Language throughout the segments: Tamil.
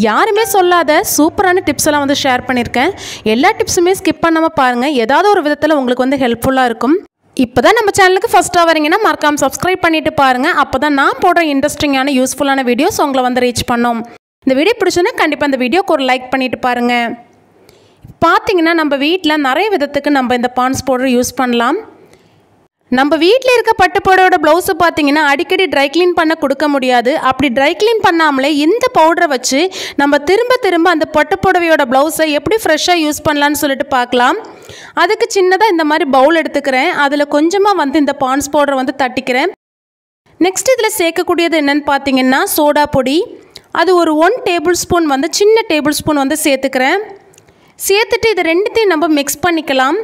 யாருமே சொல்லாத சூப்பரான டிப்ஸ் எல்லாம் வந்து ஷேர் பண்ணியிருக்கேன். எல்லா டிப்ஸுமே ஸ்கிப் பண்ணாமல் பாருங்கள். ஏதாவது ஒரு விதத்தில் உங்களுக்கு வந்து ஹெல்ப்ஃபுல்லாக இருக்கும். இப்போ தான் நம்ம சேனலுக்கு ஃபஸ்ட்டாக வரீங்கன்னா மறக்காமல் சப்ஸ்கிரைப் பண்ணிவிட்டு பாருங்கள். அப்போ தான் நான் போடுற இன்ட்ரெஸ்டிங்கான யூஸ்ஃபுல்லான வீடியோஸ் உங்களை வந்து ரீச் பண்ணோம். இந்த வீடியோ பிடிச்சதுன்னா கண்டிப்பாக இந்த வீடியோக்கு ஒரு லைக் பண்ணிவிட்டு பாருங்கள். பார்த்தீங்கன்னா நம்ம வீட்டில் நிறைய விதத்துக்கு நம்ம இந்த பாண்ட்ஸ் பவுடர் யூஸ் பண்ணலாம். நம்ம வீட்டில் இருக்க பட்டுப்புடவையோட ப்ளவுஸை பார்த்தீங்கன்னா அடிக்கடி ட்ரை க்ளீன் பண்ண கொடுக்க முடியாது. அப்படி ட்ரை க்ளீன் பண்ணாமலே இந்த பவுடரை வச்சு நம்ம திரும்ப அந்த பட்டுப்புடவையோட ப்ளவுஸை எப்படி ஃப்ரெஷ்ஷாக யூஸ் பண்ணலான்னு சொல்லிட்டு பார்க்கலாம். அதுக்கு சின்னதாக இந்த மாதிரி பவுல் எடுத்துக்கிறேன். அதில் கொஞ்சமாக வந்து இந்த பாண்ட்ஸ் பவுடரை வந்து தட்டிக்கிறேன். நெக்ஸ்ட் இதில் சேர்க்கக்கூடியது என்னென்னு பார்த்தீங்கன்னா சோடா பொடி. அது ஒரு 1 டேபிள் ஸ்பூன் வந்து சின்ன டேபிள் ஸ்பூன் வந்து சேர்த்துக்கிறேன். சேர்த்துட்டு இது ரெண்டுத்தையும் நம்ம மிக்ஸ் பண்ணிக்கலாம்.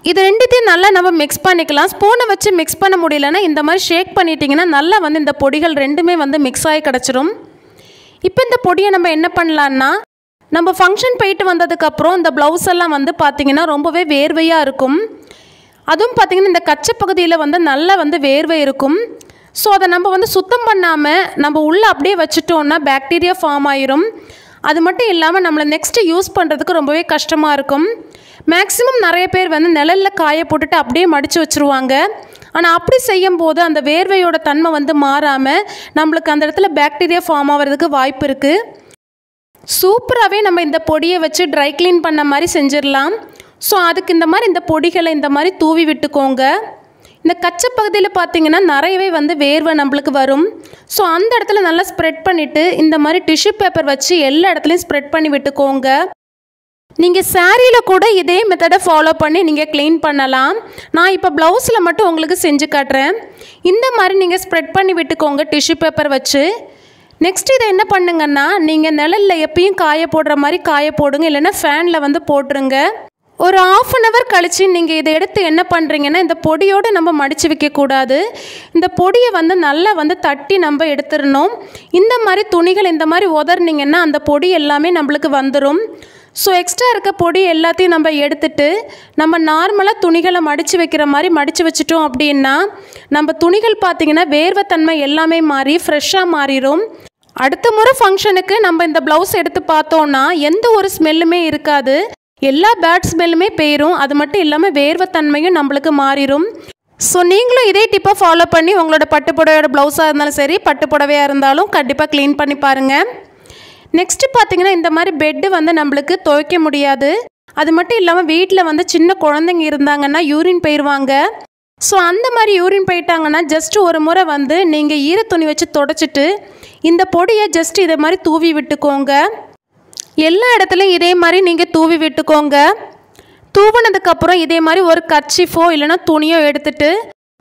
இது ரெண்டுத்தையும் நல்லா நம்ம மிக்ஸ் பண்ணிக்கலாம். ஸ்பூனை வச்சு மிக்ஸ் பண்ண முடியலன்னா இந்த மாதிரி ஷேக் பண்ணிட்டீங்கன்னா நல்லா வந்து இந்த பொடிகள் ரெண்டுமே வந்து மிக்ஸ் ஆகி கிடச்சிரும். இப்போ இந்த பொடியை நம்ம என்ன பண்ணலான்னா, நம்ம ஃபங்க்ஷன் போயிட்டு வந்ததுக்கப்புறம் இந்த ப்ளவுஸ் எல்லாம் வந்து பார்த்திங்கன்னா ரொம்பவே வேர்வையாக இருக்கும். அதுவும் பார்த்திங்கன்னா இந்த கச்சை பகுதியில் வந்து நல்லா வந்து வேர்வை இருக்கும். ஸோ அதை நம்ம வந்து சுத்தம் பண்ணாமல் நம்ம உள்ளே அப்படியே வச்சுட்டோன்னா பாக்டீரியா ஃபார்ம் ஆயிரும். அது மட்டும் இல்லாமல் நம்மளை நெக்ஸ்ட்டு யூஸ் பண்ணுறதுக்கு ரொம்பவே கஷ்டமாக இருக்கும். மேக்ஸிமம் நிறைய பேர் வந்து நிழலில் காய போட்டுட்டு அப்படியே மடித்து வச்சுருவாங்க. ஆனால் அப்படி செய்யும் போது அந்த வேர்வையோட தன்மை வந்து மாறாமல் நம்மளுக்கு அந்த இடத்துல பாக்டீரியா ஃபார்ம் ஆகிறதுக்கு வாய்ப்பு இருக்குது. சூப்பராகவே நம்ம இந்த பொடியை வச்சு ட்ரை க்ளீன் பண்ண மாதிரி செஞ்சிடலாம். ஸோ அதுக்கு இந்த மாதிரி இந்த பொடிகளை இந்த மாதிரி தூவி விட்டுக்கோங்க. இந்த கச்சை பகுதியில் பார்த்திங்கன்னா நிறையவே வந்து வேர்வை நம்மளுக்கு வரும். ஸோ அந்த இடத்துல நல்லா ஸ்ப்ரெட் பண்ணிவிட்டு இந்த மாதிரி டிஷ்யூ பேப்பர் வச்சு எல்லா இடத்துலையும் ஸ்ப்ரெட் பண்ணி விட்டுக்கோங்க. நீங்கள் சாரியில் கூட இதே மெத்தடை ஃபாலோ பண்ணி நீங்கள் க்ளீன் பண்ணலாம். நான் இப்போ ப்ளவுஸில் மட்டும் உங்களுக்கு செஞ்சு காட்டுறேன். இந்த மாதிரி நீங்கள் ஸ்ப்ரெட் பண்ணி விட்டுக்கோங்க டிஷ்யூ பேப்பர் வச்சு. நெக்ஸ்ட் இதை என்ன பண்ணுங்கன்னா, நீங்கள் நிழலில் எப்பயும் காய போடுற மாதிரி காய போடுங்க, இல்லைன்னா ஃபேனில் வந்து போட்டுருங்க. ஒரு 1/2 hour கழித்து நீங்கள் இதை எடுத்து என்ன பண்ணுறீங்கன்னா, இந்த பொடியோடு நம்ம மடித்து வைக்கக்கூடாது. இந்த பொடியை வந்து நல்லா வந்து தட்டி நம்ம எடுத்துடணும். இந்த மாதிரி துணிகள் இந்த மாதிரி உதறினீங்கன்னா அந்த பொடி எல்லாமே நம்மளுக்கு வந்துடும். ஸோ எக்ஸ்ட்ரா இருக்க பொடி எல்லாத்தையும் நம்ம எடுத்துட்டு நம்ம நார்மலாக துணிகளை மடித்து வைக்கிற மாதிரி மடித்து வச்சிட்டோம் அப்படின்னா நம்ம துணிகள் பார்த்திங்கன்னா வேர்வைத்தன்மை எல்லாமே மாறி ஃப்ரெஷ்ஷாக மாறிடும். அடுத்த முறை ஃபங்க்ஷனுக்கு நம்ம இந்த ப்ளவுஸ் எடுத்து பார்த்தோன்னா எந்த ஒரு ஸ்மெல்லுமே இருக்காது. எல்லா பேட் ஸ்மெல்லுமே போயிடும். அது மட்டும் இல்லாமல் வேர்வைத்தன்மையும் நம்மளுக்கு மாறிடும். ஸோ நீங்களும் இதே டிப்பை ஃபாலோ பண்ணி உங்களோட பட்டுப்புடவையோட ப்ளவுஸாக இருந்தாலும் சரி, பட்டுப்புடவையாக இருந்தாலும் கண்டிப்பாக க்ளீன் பண்ணி பாருங்கள். நெக்ஸ்ட்டு பார்த்திங்கன்னா இந்த மாதிரி பெட்டு வந்து நம்மளுக்கு துவைக்க முடியாது. அது மட்டும் இல்லாமல் வீட்டில் வந்து சின்ன குழந்தைங்க இருந்தாங்கன்னா யூரின் போயிடுவாங்க. ஸோ அந்த மாதிரி யூரின் போயிட்டாங்கன்னா ஜஸ்ட்டு ஒரு முறை வந்து நீங்கள் ஈர துணி வச்சு தொடச்சிட்டு இந்த பொடியை ஜஸ்ட் இதை மாதிரி தூவி விட்டுக்கோங்க. எல்லா இடத்துலையும் இதே மாதிரி நீங்கள் தூவி விட்டுக்கோங்க. தூவினதுக்கப்புறம் இதே மாதிரி ஒரு கர்ச்சீஃபோ இல்லைனா துணியோ எடுத்துட்டு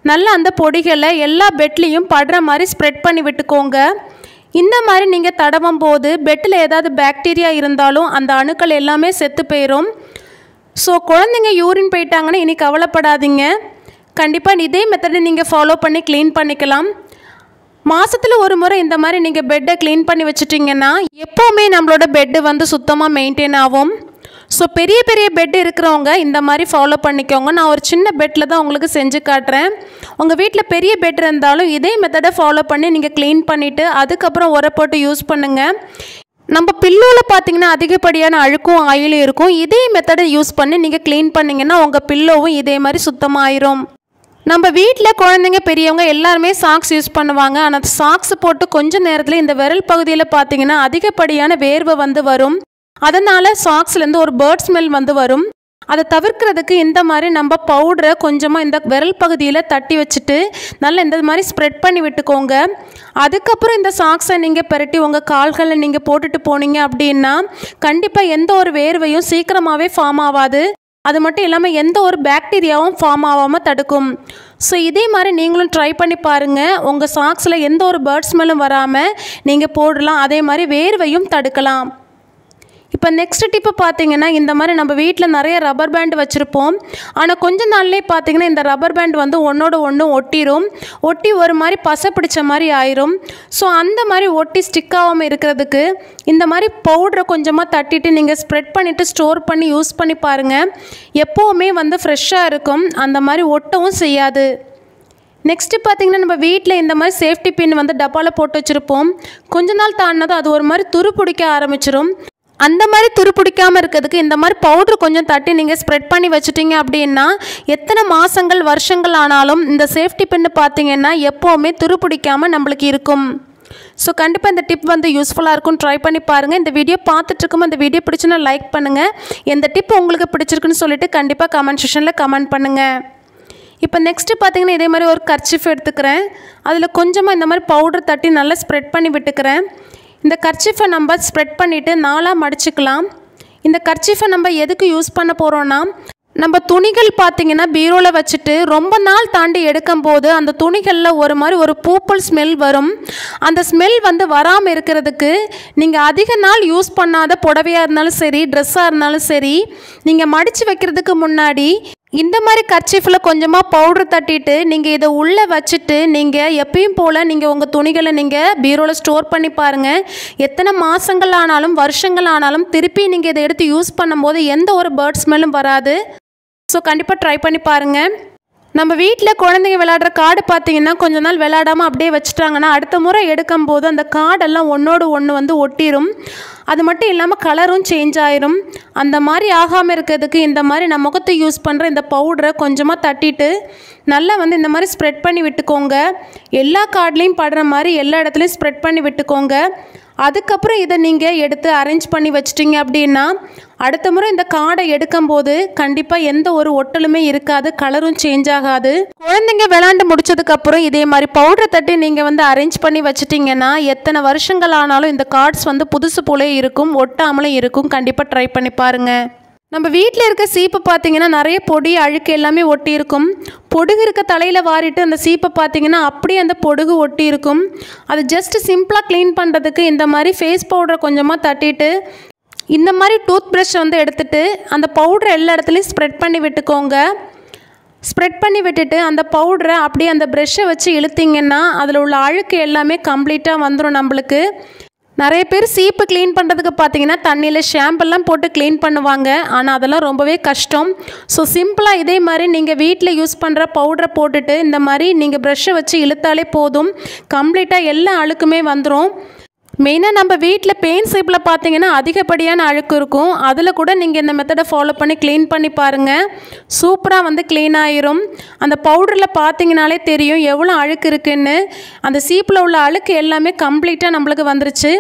நல்லா அந்த பொடிகளை எல்லா பெட்லேயும் படுற மாதிரி ஸ்ப்ரெட் பண்ணி விட்டுக்கோங்க. இந்த மாதிரி நீங்கள் தடவும் போது பெட்டில் ஏதாவது பாக்டீரியா இருந்தாலும் அந்த அணுக்கள் எல்லாமே செத்து போயிடும். ஸோ குழந்தைங்க யூரின் போயிட்டாங்கன்னா இனி கவலைப்படாதீங்க. கண்டிப்பாக இதே மெத்தடை நீங்கள் ஃபாலோ பண்ணி க்ளீன் பண்ணிக்கலாம். மாதத்தில் ஒரு முறை இந்த மாதிரி நீங்கள் பெட்டை க்ளீன் பண்ணி வச்சுட்டிங்கன்னா எப்போவுமே நம்மளோட பெட்டு வந்து சுத்தமாக மெயின்டைன் ஆகும். ஸோ பெரிய பெரிய பெட்டு இருக்கிறவங்க இந்த மாதிரி ஃபாலோ பண்ணிக்கோங்க. நான் ஒரு சின்ன பெட்டில் தான் உங்களுக்கு செஞ்சு காட்டுறேன். உங்கள் வீட்டில் பெரிய பெட் இருந்தாலும் இதே மெத்தடை ஃபாலோ பண்ணி நீங்கள் க்ளீன் பண்ணிவிட்டு அதுக்கப்புறம் உரை போட்டு யூஸ் பண்ணுங்கள். நம்ம பில்லோவில் பார்த்திங்கன்னா அதிகப்படியான அழுக்கும் ஆயிலும் இருக்கும். இதே மெத்தடை யூஸ் பண்ணி நீங்கள் க்ளீன் பண்ணிங்கன்னா உங்கள் பில்லோவும் இதே மாதிரி சுத்தமாயிரும். நம்ம வீட்டில் குழந்தைங்க பெரியவங்க எல்லாருமே சாக்ஸ் யூஸ் பண்ணுவாங்க. ஆனால் சாக்ஸ் போட்டு கொஞ்சம் நேரத்தில் இந்த விரல் பகுதியில் பார்த்திங்கன்னா அதிகப்படியான வேர்வை வந்து வரும். அதனால் சாக்ஸ்லேருந்து ஒரு பேர்ட் ஸ்மெல் வந்து வரும். அதை தவிர்க்கிறதுக்கு இந்த மாதிரி நம்ம பவுடரை கொஞ்சமாக இந்த விரல் பகுதியில் தட்டி வச்சுட்டு நல்லா இந்த மாதிரி ஸ்ப்ரெட் பண்ணி விட்டுக்கோங்க. அதுக்கப்புறம் இந்த சாக்ஸை நீங்கள் பெரட்டி உங்கள் கால்களில் நீங்கள் போட்டுட்டு போனீங்க அப்படின்னா கண்டிப்பாக எந்த ஒரு வேர்வையும் சீக்கிரமாகவே ஃபார்ம் ஆகாது. அது மட்டும் இல்லாமல் எந்த ஒரு பாக்டீரியாவும் ஃபார்ம் ஆகாமல் தடுக்கும். ஸோ இதே மாதிரி நீங்களும் ட்ரை பண்ணி பாருங்கள். உங்கள் சாக்ஸில் எந்த ஒரு பேர்ட் ஸ்மெல்லும் வராமல் நீங்கள் போடலாம். அதே மாதிரி வேர்வையும் தடுக்கலாம். இப்போ நெக்ஸ்ட் டிப்பு பார்த்தீங்கன்னா, இந்த மாதிரி நம்ம வீட்டில் நிறைய ரப்பர் பேண்ட் வச்சுருப்போம். ஆனால் கொஞ்ச நாள்லேயே பார்த்தீங்கன்னா இந்த ரப்பர் பேண்ட் வந்து ஒன்றோட ஒன்று ஒட்டி ஒரு மாதிரி பசை பிடிச்ச மாதிரி ஆயிரும். ஸோ அந்த மாதிரி ஒட்டி ஸ்டிக் ஆகாமல் இருக்கிறதுக்கு இந்த மாதிரி பவுடரை கொஞ்சமாக தட்டிட்டு நீங்கள் ஸ்ப்ரெட் பண்ணிவிட்டு ஸ்டோர் பண்ணி யூஸ் பண்ணி பாருங்கள். எப்போவுமே வந்து ஃப்ரெஷ்ஷாக இருக்கும். அந்த மாதிரி ஒட்டவும் செய்யாது. நெக்ஸ்ட்டு பார்த்திங்கன்னா நம்ம வீட்டில் இந்த மாதிரி சேஃப்டி பின் வந்து டப்பாவில் போட்டு வச்சுருப்போம். கொஞ்ச நாள் தாண்டினதும் அது ஒரு மாதிரி துரு பிடிக்க ஆரம்பிச்சிடும். அந்த மாதிரி துரு பிடிக்காமல் இருக்கிறதுக்கு இந்த மாதிரி பவுட்ரு கொஞ்சம் தட்டி நீங்கள் ஸ்ப்ரெட் பண்ணி வச்சுட்டிங்க அப்படின்னா எத்தனை மாதங்கள் வருஷங்கள் ஆனாலும் இந்த சேஃப்டி பின்னு பார்த்திங்கன்னா எப்போவுமே துரு பிடிக்காமல் நம்மளுக்கு இருக்கும். ஸோ கண்டிப்பாக இந்த டிப் வந்து யூஸ்ஃபுல்லாக இருக்கும். ட்ரை பண்ணி பாருங்கள். இந்த வீடியோ பார்த்துட்ருக்கும் இந்த வீடியோ பிடிச்சுன்னா லைக் பண்ணுங்கள். எந்த டிப் உங்களுக்கு பிடிச்சிருக்குன்னு சொல்லிவிட்டு கண்டிப்பாக கமெண்ட் செக்ஷனில் கமெண்ட் பண்ணுங்கள். இப்போ நெக்ஸ்ட்டு பார்த்திங்கன்னா இதே மாதிரி ஒரு கர்ச்சீஃப் எடுத்துக்கிறேன். அதில் கொஞ்சமாக இந்த மாதிரி பவுடர் தட்டி நல்லா ஸ்ப்ரெட் பண்ணி விட்டுக்கிறேன். இந்த கர்ச்சீஃபை நம்ம ஸ்ப்ரெட் பண்ணிவிட்டு 4ஆக மடிச்சுக்கலாம். இந்த கர்ச்சீஃபை நம்ம எதுக்கு யூஸ் பண்ண போகிறோன்னா, நம்ம துணிகள் பார்த்திங்கன்னா பீரோவில் வச்சுட்டு ரொம்ப நாள் தாண்டி எடுக்கும்போது அந்த துணிகளில் ஒரு மாதிரி ஒரு பூப்பல் ஸ்மெல் வரும். அந்த ஸ்மெல் வந்து வராமல் இருக்கிறதுக்கு நீங்கள் அதிக நாள் யூஸ் பண்ணாத புடவையாக இருந்தாலும் சரி, ட்ரெஸ்ஸாக இருந்தாலும் சரி, நீங்கள் மடித்து வைக்கிறதுக்கு முன்னாடி இந்த மாதிரி கர்ச்சீஃபில் கொஞ்சமாக பவுடர் தட்டிட்டு நீங்கள் இதை உள்ளே வச்சுட்டு நீங்கள் எப்பயும் போல் நீங்கள் உங்கள் துணிகளை நீங்கள் பீரோவில் ஸ்டோர் பண்ணி பாருங்கள். எத்தனை மாதங்கள் ஆனாலும் வருஷங்கள் ஆனாலும் திருப்பி நீங்கள் இதை எடுத்து யூஸ் பண்ணும்போது எந்த ஒரு பேர்ட் ஸ்மெல்லும் வராது. ஸோ கண்டிப்பாக ட்ரை பண்ணி பாருங்கள். நம்ம வீட்டில் குழந்தைங்க விளையாடுற கார்டு பார்த்திங்கன்னா கொஞ்ச நாள் விளையாடாமல் அப்படியே வச்சுட்டாங்கன்னா அடுத்த முறை எடுக்கும்போது அந்த கார்டெல்லாம் ஒன்றோடு ஒன்று வந்து ஒட்டிடும். அது மட்டும் இல்லாமல் கலரும் சேஞ்ச் ஆயிரும். அந்த மாதிரி ஆகாமல் இருக்கிறதுக்கு இந்த மாதிரி நான் முகத்தை யூஸ் பண்ணுற இந்த பவுடரை கொஞ்சமாக தட்டிட்டு நல்லா வந்து இந்த மாதிரி ஸ்ப்ரெட் பண்ணி விட்டுக்கோங்க. எல்லா கார்ட்லேயும் படுற மாதிரி எல்லா இடத்துலையும் ஸ்ப்ரெட் பண்ணி விட்டுக்கோங்க. அதுக்கப்புறம் இதை நீங்கள் எடுத்து அரேஞ்ச் பண்ணி வச்சிட்டிங்க அப்படின்னா அடுத்த முறை இந்த கார்டை எடுக்கும்போது கண்டிப்பாக எந்த ஒரு ஒட்டலுமே இருக்காது, கலரும் சேஞ்ச் ஆகாது. குழந்தைங்க விளையாண்டு முடிச்சதுக்கப்புறம் இதே மாதிரி பவுடரை தட்டி நீங்கள் வந்து அரேஞ்ச் பண்ணி வச்சிட்டிங்கன்னா எத்தனை வருஷங்கள் ஆனாலும் இந்த கார்ட்ஸ் வந்து புதுசு போலே இருக்கும், ஒட்டாமலும் இருக்கும். கண்டிப்பாக ட்ரை பண்ணி பாருங்கள். நம்ம வீட்டில் இருக்க சீப்பு பார்த்திங்கன்னா நிறைய பொடி அழுக்கு எல்லாமே ஒட்டி இருக்கும். பொடுகு இருக்க தலையில் வாரிட்டு அந்த சீப்பை பார்த்திங்கன்னா அப்படியே அந்த பொடுகு ஒட்டி இருக்கும். அது ஜஸ்ட் சிம்பிளாக க்ளீன் பண்ணுறதுக்கு இந்த மாதிரி ஃபேஸ் பவுடரை கொஞ்சமாக தட்டிட்டு இந்த மாதிரி டூத் ப்ரஷ் வந்து எடுத்துகிட்டு அந்த பவுடரை எல்லா இடத்துலையும் ஸ்ப்ரெட் பண்ணி விட்டுக்கோங்க. ஸ்ப்ரெட் பண்ணி விட்டுட்டு அந்த பவுடரை அப்படியே அந்த ப்ரெஷ்ஷை வச்சு இழுத்திங்கன்னா அதில் உள்ள அழுக்கு எல்லாமே கம்ப்ளீட்டாக வந்துடும். நம்மளுக்கு நிறைய பேர் சீப்பு க்ளீன் பண்ணுறதுக்கு பார்த்திங்கன்னா தண்ணியில் ஷாம்பெல்லாம் போட்டு க்ளீன் பண்ணுவாங்க. ஆனால் அதெல்லாம் ரொம்பவே கஷ்டம். ஸோ சிம்பிளாக இதே மாதிரி நீங்கள் வீட்டில் யூஸ் பண்ணுற பவுடரை போட்டுட்டு இந்த மாதிரி நீங்கள் ப்ரஷ்ஷை வச்சு இழுத்தாலே போதும், கம்ப்ளீட்டாக எல்லா அழுக்குமே வந்துடும். மெயினாக நம்ம வீட்டில் பெயிண்ட் சீப்பில் பார்த்திங்கன்னா அதிகப்படியான அழுக்கு இருக்கும். அதில் கூட நீங்கள் இந்த மெத்தடை ஃபாலோ பண்ணி க்ளீன் பண்ணி பாருங்கள். சூப்பராக வந்து க்ளீன் ஆயிரும். அந்த பவுடரில் பார்த்திங்கனாலே தெரியும் எவ்வளோ அழுக்கு இருக்குன்னு. அந்த சீப்பில் உள்ள அழுக்கு எல்லாமே கம்ப்ளீட்டாக நம்மளுக்கு வந்துருச்சு.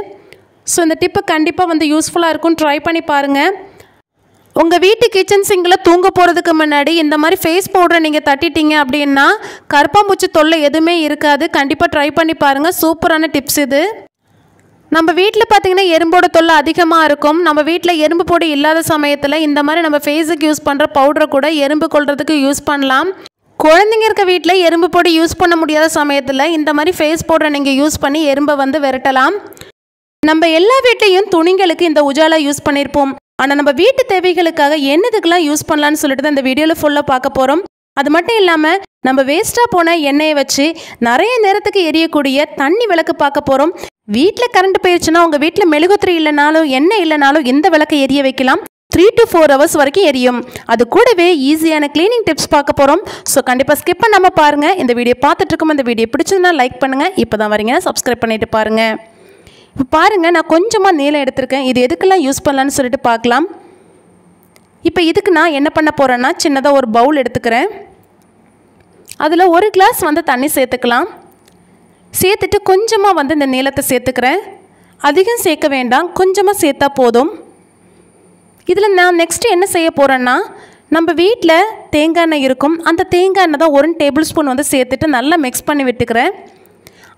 ஸோ இந்த டிப்பு கண்டிப்பாக வந்து யூஸ்ஃபுல்லாக இருக்கும். ட்ரை பண்ணி பாருங்கள். உங்கள் வீட்டு கிச்சன் சிங்கில் தூங்க போகிறதுக்கு முன்னாடி இந்த மாதிரி ஃபேஸ் பவுடரை நீங்கள் தட்டிட்டீங்க அப்படின்னா கருப்பாம்பூச்சி தொல்லை எதுவுமே இருக்காது. கண்டிப்பாக ட்ரை பண்ணி பாருங்கள். சூப்பரான டிப்ஸ் இது. நம்ம வீட்டில் பார்த்திங்கன்னா எறும்போட தொல்லை அதிகமாக இருக்கும். நம்ம வீட்டில் எறும்பு பொடி இல்லாத சமயத்தில் இந்த மாதிரி நம்ம ஃபேஸுக்கு யூஸ் பண்ணுற பவுடரை கூட எறும்பு கொள்றதுக்கு யூஸ் பண்ணலாம். குழந்தைங்க இருக்க வீட்டில் எறும்பு பொடி யூஸ் பண்ண முடியாத சமயத்தில் இந்த மாதிரி ஃபேஸ் பவுடரை நீங்கள் யூஸ் பண்ணி எறும்பை வந்து விரட்டலாம். நம்ம எல்லா வீட்லேயும் துணிகளுக்கு இந்த உஜாலா யூஸ் பண்ணியிருப்போம். ஆனால் நம்ம வீட்டு தேவைகளுக்காக என்னதுக்கெல்லாம் யூஸ் பண்ணலான்னு சொல்லிட்டு தான் இந்த வீடியோவில் ஃபுல்லாக பார்க்க போகிறோம். அது மட்டும் இல்லாமல் நம்ம வேஸ்ட்டாக போன எண்ணெயை வச்சு நிறைய நேரத்துக்கு எரியக்கூடிய தண்ணி விளக்கு பார்க்க போகிறோம். வீட்டில் கரண்ட் போயிடுச்சுன்னா உங்கள் வீட்டில் மெழுகுத்திரி இல்லைனாலும் எண்ணெய் இல்லைனாலும் இந்த விளக்கை எரிய வைக்கலாம். 3 to 4 hours வரைக்கும் எரியும். அது கூடவே ஈஸியான க்ளீனிங் டிப்ஸ் பார்க்க போகிறோம். ஸோ கண்டிப்பாக ஸ்கிப் பண்ணாமல் பாருங்கள். இந்த வீடியோ பார்த்துட்ருக்கோம். இந்த வீடியோ பிடிச்சதுன்னா லைக் பண்ணுங்கள். இப்போ தான் வரீங்கன்னா சப்ஸ்கிரைப் பண்ணிவிட்டு பாருங்கள். இப்போ பாருங்கள், நான் கொஞ்சமாக நீளம் எடுத்திருக்கேன். இது எதுக்கெல்லாம் யூஸ் பண்ணலான்னு சொல்லிட்டு பார்க்கலாம். இப்போ இதுக்கு நான் என்ன பண்ண போகிறேன்னா சின்னதாக ஒரு பவுல் எடுத்துக்கிறேன். அதில் 1 கிளாஸ் வந்து தண்ணி சேர்த்துக்கலாம். சேர்த்துட்டு கொஞ்சமாக வந்து இந்த நீளத்தை சேர்த்துக்கிறேன். அதிகம் சேர்க்க வேண்டாம், கொஞ்சமாக சேர்த்தா போதும். இதில் நான் நெக்ஸ்ட்டு என்ன செய்ய போகிறேன்னா நம்ம வீட்டில் தேங்காய் எண்ணெய் இருக்கும். அந்த தேங்காய் எண்ணெய் தான் 1 டேபிள் ஸ்பூன் வந்து சேர்த்துட்டு நல்லா மிக்ஸ் பண்ணி விட்டுக்கிறேன்.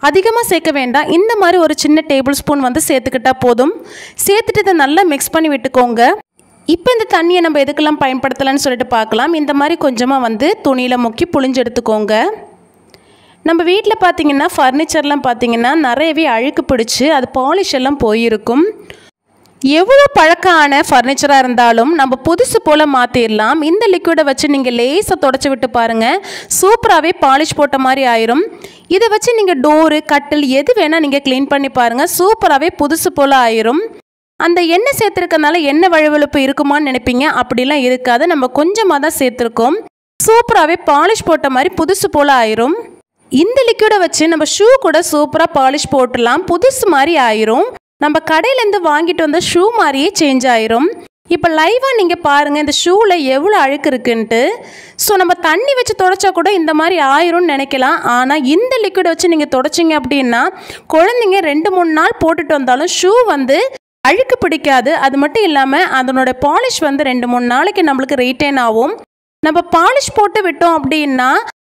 அதிகமாக சேர்க்க வேண்டாம், இந்த மாதிரி ஒரு சின்ன டேபிள் ஸ்பூன் வந்து சேர்த்துக்கிட்டால் போதும். சேர்த்துட்டு இதை நல்லா மிக்ஸ் பண்ணி விட்டுக்கோங்க. இப்போ இந்த தண்ணியை நம்ம எதுக்கெல்லாம் பயன்படுத்தலான்னு சொல்லிட்டு பார்க்கலாம். இந்த மாதிரி கொஞ்சமாக வந்து துணியில் முக்கி புழிஞ்சு எடுத்துக்கோங்க. நம்ம வீட்டில் பார்த்திங்கன்னா ஃபர்னிச்சர்லாம் பார்த்திங்கன்னா நிறையவே அழுக்கு பிடிச்சி அது பாலிஷ் எல்லாம் போயிருக்கும். எவ்வளோ பழக்கான ஃபர்னிச்சராக இருந்தாலும் நம்ம புதுசு போல் மாற்றிடலாம். இந்த லிக்விடை வச்சு நீங்கள் லேசாக தொடச்சி விட்டு பாருங்கள், சூப்பராகவே பாலிஷ் போட்ட மாதிரி ஆயிரும். இதை வச்சு நீங்கள் டோரு கட்டில் எது வேணால் நீங்கள் க்ளீன் பண்ணி பாருங்கள், சூப்பராகவே புதுசு போல் ஆயிரும். அந்த எண்ணெய் சேர்த்துருக்கனால எண்ணெய் வழுவழுப்பு இருக்குமான்னு நினைப்பீங்க, அப்படிலாம் இருக்காது. நம்ம கொஞ்சமாக தான் சேர்த்துருக்கோம். சூப்பராகவே பாலிஷ் போட்ட மாதிரி புதுசு போல் ஆயிரும். இந்த லிக்விடை வச்சு நம்ம ஷூ கூட சூப்பராக பாலிஷ் போட்டுடலாம். புதுசு மாதிரி ஆயிரும். நம்ம கடையிலேருந்து வாங்கிட்டு வந்த ஷூ மாதிரியே சேஞ்ச் ஆயிரும். இப்போ லைவாக நீங்கள் பாருங்கள் இந்த ஷூவில் எவ்வளோ அழுக்கு இருக்குன்ட்டு. ஸோ நம்ம தண்ணி வச்சு துடைச்சா கூட இந்த மாதிரி ஆயிரும்னு நினைக்கலாம். ஆனால் இந்த லிக்விடை வச்சு நீங்கள் துடைச்சிங்க அப்படின்னா குழந்தைங்க 2-3 நாள் போட்டுட்டு வந்தாலும் ஷூ வந்து அழுக்கு பிடிக்காது. அது மட்டும் இல்லாமல் அதனோட பாலிஷ் வந்து 2-3 நாளைக்கு நம்மளுக்கு ரீட்டைன் ஆகும். நம்ம பாலிஷ் போட்டு விட்டோம் அப்படின்னா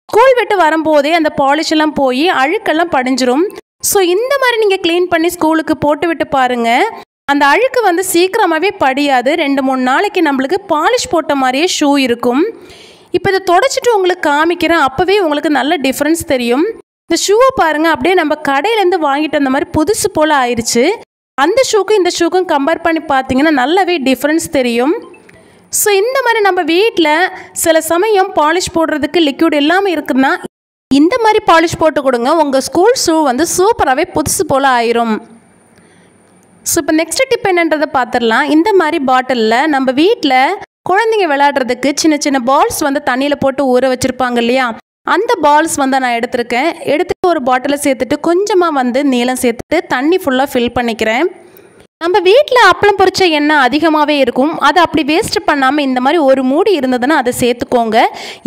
ஸ்கூல் விட்டு வரும்போதே அந்த பாலிஷ் எல்லாம் போய் அழுக்கெல்லாம் படிஞ்சிரும். ஸோ இந்த மாதிரி நீங்கள் க்ளீன் பண்ணி ஸ்கூலுக்கு போட்டு விட்டு பாருங்கள். அந்த அழுக்கு வந்து சீக்கிரமாகவே படியாது. 2-3 நாளைக்கு நம்மளுக்கு பாலிஷ் போட்ட மாதிரியே ஷூ இருக்கும். இப்போ இதை தொடச்சிட்டு உங்களுக்கு காமிக்கிறேன். அப்போவே உங்களுக்கு நல்ல டிஃப்ரென்ஸ் தெரியும். இந்த ஷூவை பாருங்கள், அப்படியே நம்ம கடையிலேருந்து வாங்கிட்டு வந்த மாதிரி புதுசு போல் ஆயிடுச்சு. அந்த ஷூக்கும் இந்த ஷூக்கும் கம்பேர் பண்ணி பார்த்தீங்கன்னா நல்லாவே டிஃப்ரென்ஸ் தெரியும். ஸோ இந்த மாதிரி நம்ம வீட்டில் சில சமயம் பாலிஷ் போடுறதுக்கு லிக்விட் இல்லாமல் இருக்குன்னா இந்த மாதிரி பாலிஷ் போட்டு கொடுங்க. உங்கள் ஸ்கூல் ஷூ வந்து சூப்பராகவே புதுசு போல் ஆயிரும். ஸோ இப்போ நெக்ஸ்ட் டிப் என்னன்றதை பார்த்துடலாம். இந்த மாதிரி பாட்டிலில் நம்ம வீட்டில் குழந்தைங்க விளையாடுறதுக்கு சின்ன சின்ன பால்ஸ் வந்து தண்ணியில் போட்டு ஊற வச்சுருப்பாங்க இல்லையா, அந்த பால்ஸ் வந்து நான் எடுத்துருக்கேன். எடுத்துகிட்டு ஒரு பாட்டிலில் சேர்த்துட்டு கொஞ்சமாக வந்து நீளம் சேர்த்துட்டு தண்ணி ஃபுல்லாக ஃபில் பண்ணிக்கிறேன். நம்ம வீட்டில் அப்பளம் பொரிச்ச எண்ணெய் அதிகமாகவே இருக்கும். அதை அப்படி வேஸ்ட் பண்ணாமல் இந்த மாதிரி ஒரு மூடி இருந்ததுன்னா அதை சேர்த்துக்கோங்க.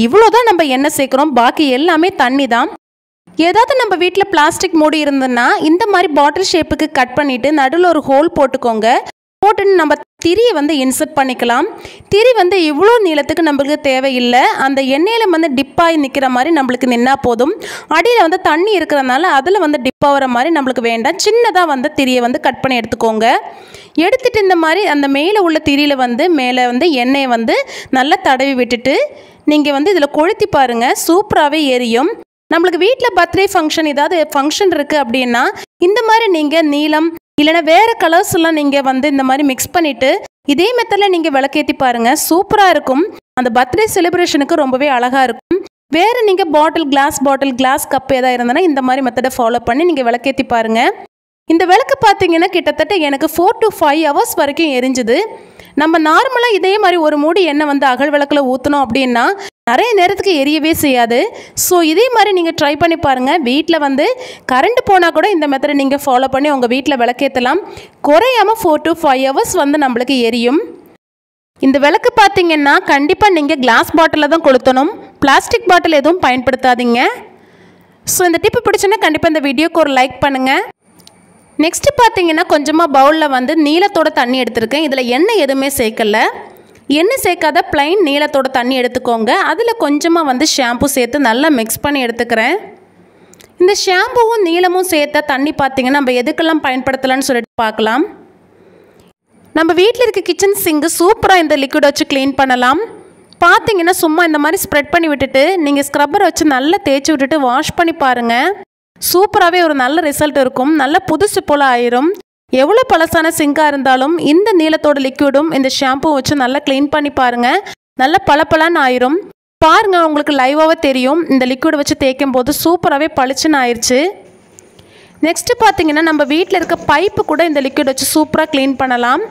இவ்வளோ தான் நம்ம எண்ணெய் சேர்க்குறோம், பாக்கி எல்லாமே தண்ணி தான். ஏதாவது நம்ம வீட்டில் பிளாஸ்டிக் மூடி இருந்ததுன்னா இந்த மாதிரி பாட்டில் ஷேப்புக்கு கட் பண்ணிவிட்டு நடுவில் ஒரு ஹோல் போட்டுக்கோங்க. போட்டுன்னு நம்ம திரியை வந்து இன்சர்ட் பண்ணிக்கலாம். திரி வந்து இவ்வளோ நீளத்துக்கு நம்மளுக்கு தேவையில்லை. அந்த எண்ணெயில் வந்து டிப்பாகி நிற்கிற மாதிரி நம்மளுக்கு நின்னா போதும். அடியில் வந்து தண்ணி இருக்கிறதுனால அதில் வந்து டிப் ஆகிற மாதிரி நம்மளுக்கு வேண்டாம். சின்னதாக வந்து திரியை வந்து கட் பண்ணி எடுத்துக்கோங்க. எடுத்துகிட்டு இந்த மாதிரி அந்த மேலே உள்ள திரியில் வந்து மேலே வந்து எண்ணெயை வந்து நல்லா தடவி விட்டுட்டு நீங்கள் வந்து இதில் கொளுத்தி பாருங்கள், சூப்பராகவே எரியும். நம்மளுக்கு வீட்டில் பர்த்டே ஃபங்க்ஷன் ஏதாவது ஃபங்க்ஷன் இருக்குது அப்படின்னா இந்த மாதிரி நீங்கள் நீலம் இல்லைனா வேறு கலர்ஸ் எல்லாம் நீங்கள் வந்து இந்த மாதிரி மிக்ஸ் பண்ணிவிட்டு இதே மெத்தடில் நீங்கள் விளக்கேற்றி பாருங்கள், சூப்பராக இருக்கும். அந்த பர்த்டே செலிப்ரேஷனுக்கு ரொம்பவே அழகாக இருக்கும். வேறு நீங்கள் பாட்டில் கிளாஸ் கப் ஏதாவது இருந்ததுன்னா இந்த மாதிரி மெத்தடை ஃபாலோ பண்ணி நீங்கள் விளக்கேற்றி பாருங்கள். இந்த விளக்கு பார்த்தீங்கன்னா கிட்டத்தட்ட எனக்கு 4 to 5 hours வரைக்கும் எரிஞ்சுது. நம்ம நார்மலாக இதே மாதிரி ஒரு மூடி எண்ணெய் வந்து அகல் விளக்கில் ஊற்றணும் அப்படின்னா நிறைய நேரத்துக்கு எரியவே செய்யாது. ஸோ இதே மாதிரி நீங்கள் ட்ரை பண்ணி பாருங்கள். வீட்டில் வந்து கரண்ட் போனால் கூட இந்த மெத்தடை நீங்கள் ஃபாலோ பண்ணி உங்கள் வீட்டில் விளக்கேற்றலாம். குறையாமல் 4 to 5 hours வந்து நம்மளுக்கு எரியும். இந்த விளக்கு பார்த்தீங்கன்னா கண்டிப்பாக நீங்கள் கிளாஸ் பாட்டிலில் தான் கொளுத்தணும், பிளாஸ்டிக் பாட்டில் எதுவும் பயன்படுத்தாதீங்க. ஸோ இந்த டிப்பு பிடிச்சுன்னா கண்டிப்பாக இந்த வீடியோக்கு ஒரு லைக் பண்ணுங்கள். நெக்ஸ்ட்டு பார்த்தீங்கன்னா கொஞ்சமாக பவுலில் வந்து நீளத்தோட தண்ணி எடுத்திருக்கேன். இதில் எண்ணெய் எதுவுமே சேர்க்கலை. எண்ணெய் சேர்க்காத ப்ளைன் நீளத்தோட தண்ணி எடுத்துக்கோங்க. அதில் கொஞ்சமாக வந்து ஷாம்பு சேர்த்து நல்லா மிக்ஸ் பண்ணி எடுத்துக்கிறேன். இந்த ஷாம்புவும் நீளமும் சேர்த்த தண்ணி பார்த்திங்கன்னா நம்ம எதுக்கெல்லாம் பயன்படுத்தலான்னு சொல்லிட்டு பார்க்கலாம். நம்ம வீட்டில் இருக்க கிச்சன் சிங்கு சூப்பராக இந்த லிக்விட் வச்சு க்ளீன் பண்ணலாம். பார்த்திங்கன்னா சும்மா இந்த மாதிரி ஸ்ப்ரெட் பண்ணி விட்டுட்டு நீங்கள் ஸ்க்ரப்பரை வச்சு நல்லா தேய்ச்சி விட்டுட்டு வாஷ் பண்ணி பாருங்கள். சூப்பராகவே ஒரு நல்ல ரிசல்ட் இருக்கும். நல்ல புதுசு போல் ஆயிரும். எவ்வளோ பழசான சிங்காக இருந்தாலும் இந்த நீளத்தோட லிக்விடும் இந்த ஷாம்பு வச்சு நல்லா க்ளீன் பண்ணி பாருங்கள், நல்லா பளபளன்னு ஆயிரும். பாருங்கள், உங்களுக்கு லைவாகவே தெரியும். இந்த லிக்விட் வச்சு தேய்க்கும் போது சூப்பராகவே பளிச்சுன்னு ஆயிடுச்சு. நெக்ஸ்ட்டு பார்த்தீங்கன்னா நம்ம வீட்டில் இருக்க பைப்பு கூட இந்த லிக்விட் வச்சு சூப்பராக க்ளீன் பண்ணலாம்.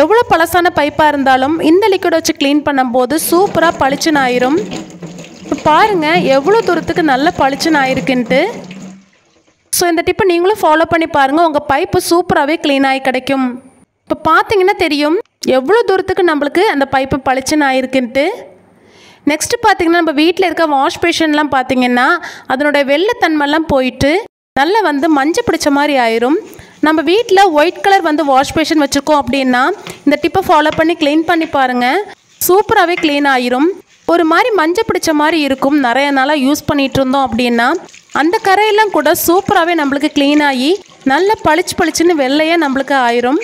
எவ்வளோ பழசான பைப்பாக இருந்தாலும் இந்த லிக்விட் வச்சு க்ளீன் பண்ணும்போது சூப்பராக பளிச்சுன்னு ஆயிரும். இப்போ பாருங்கள் எவ்வளோ தூரத்துக்கு நல்ல பளிச்சுன்னு ஆயிருக்குன்ட்டு. ஸோ இந்த டிப்பை நீங்களும் ஃபாலோ பண்ணி பாருங்கள், உங்கள் பைப்பு சூப்பராகவே க்ளீன் ஆகி கிடைக்கும். இப்போ பார்த்தீங்கன்னா தெரியும் எவ்வளோ தூரத்துக்கு நம்மளுக்கு அந்த பைப்பு பளிச்சுன்னு ஆயிருக்குன்ட்டு. நெக்ஸ்ட்டு பார்த்திங்கன்னா நம்ம வீட்டில் இருக்க வாஷ் பேஷன்லாம் பார்த்திங்கன்னா அதனோட வெள்ளைத்தன்மைலாம் போயிட்டு நல்லா வந்து மஞ்சள் பிடிச்ச மாதிரி ஆயிரும். நம்ம வீட்டில் ஒயிட் கலர் வந்து வாஷ் பேஷன் வச்சுருக்கோம் அப்படின்னா இந்த டிப்பை ஃபாலோ பண்ணி க்ளீன் பண்ணி பாருங்கள், சூப்பராகவே க்ளீன் ஆயிரும். ஒரு மாதிரி மஞ்சள் பிடிச்ச மாதிரி இருக்கும். நிறைய நாளாக யூஸ் பண்ணிகிட்டு இருந்தோம் அப்படின்னா அந்த கரையெல்லாம் கூட சூப்பராகவே நம்மளுக்கு க்ளீன் ஆகி நல்ல பளிச்சுன்னு வெள்ளையாக நம்மளுக்கு ஆயிரும்.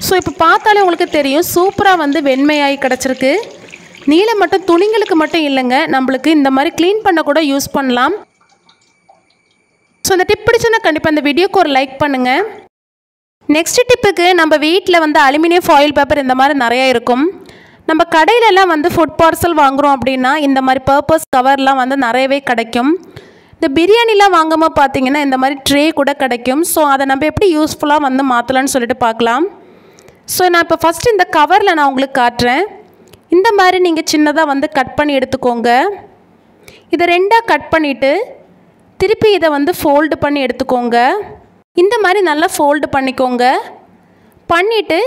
ஸோ இப்போ பார்த்தாலே உங்களுக்கு தெரியும் சூப்பராக வந்து வெண்மையாகி கிடச்சிருக்கு. நீலம் மட்டும் துணிங்களுக்கு மட்டும் இல்லைங்க, நம்மளுக்கு இந்த மாதிரி க்ளீன் பண்ண கூட யூஸ் பண்ணலாம். ஸோ இந்த டிப் பிடிச்சுன்னா கண்டிப்பாக இந்த வீடியோக்கு ஒரு லைக் பண்ணுங்கள். நெக்ஸ்ட் டிப்புக்கு நம்ம வீட்டில் வந்து அலுமினியம் ஃபாயில் பேப்பர் இந்த மாதிரி நிறையா இருக்கும். நம்ம கடையிலலாம் வந்து ஃபுட் பார்சல் வாங்குகிறோம் அப்படின்னா இந்த மாதிரி பர்பஸ் கவர்லாம் வந்து நிறையவே கிடைக்கும். இந்த பிரியாணிலாம் வாங்காமல் பார்த்தீங்கன்னா இந்த மாதிரி ட்ரே கூட கிடைக்கும். ஸோ அதை நம்ம எப்படி யூஸ்ஃபுல்லாக வந்து மாற்றலான்னு சொல்லிட்டு பார்க்கலாம். ஸோ நான் இப்போ ஃபஸ்ட்டு இந்த கவரில் நான் உங்களுக்கு காட்டுறேன். இந்த மாதிரி நீங்கள் சின்னதாக வந்து கட் பண்ணி எடுத்துக்கோங்க. இதை ரெண்டாக கட் பண்ணிவிட்டு திருப்பி இதை வந்து ஃபோல்டு பண்ணி எடுத்துக்கோங்க. இந்த மாதிரி நல்லா ஃபோல்டு பண்ணிக்கோங்க. பண்ணிவிட்டு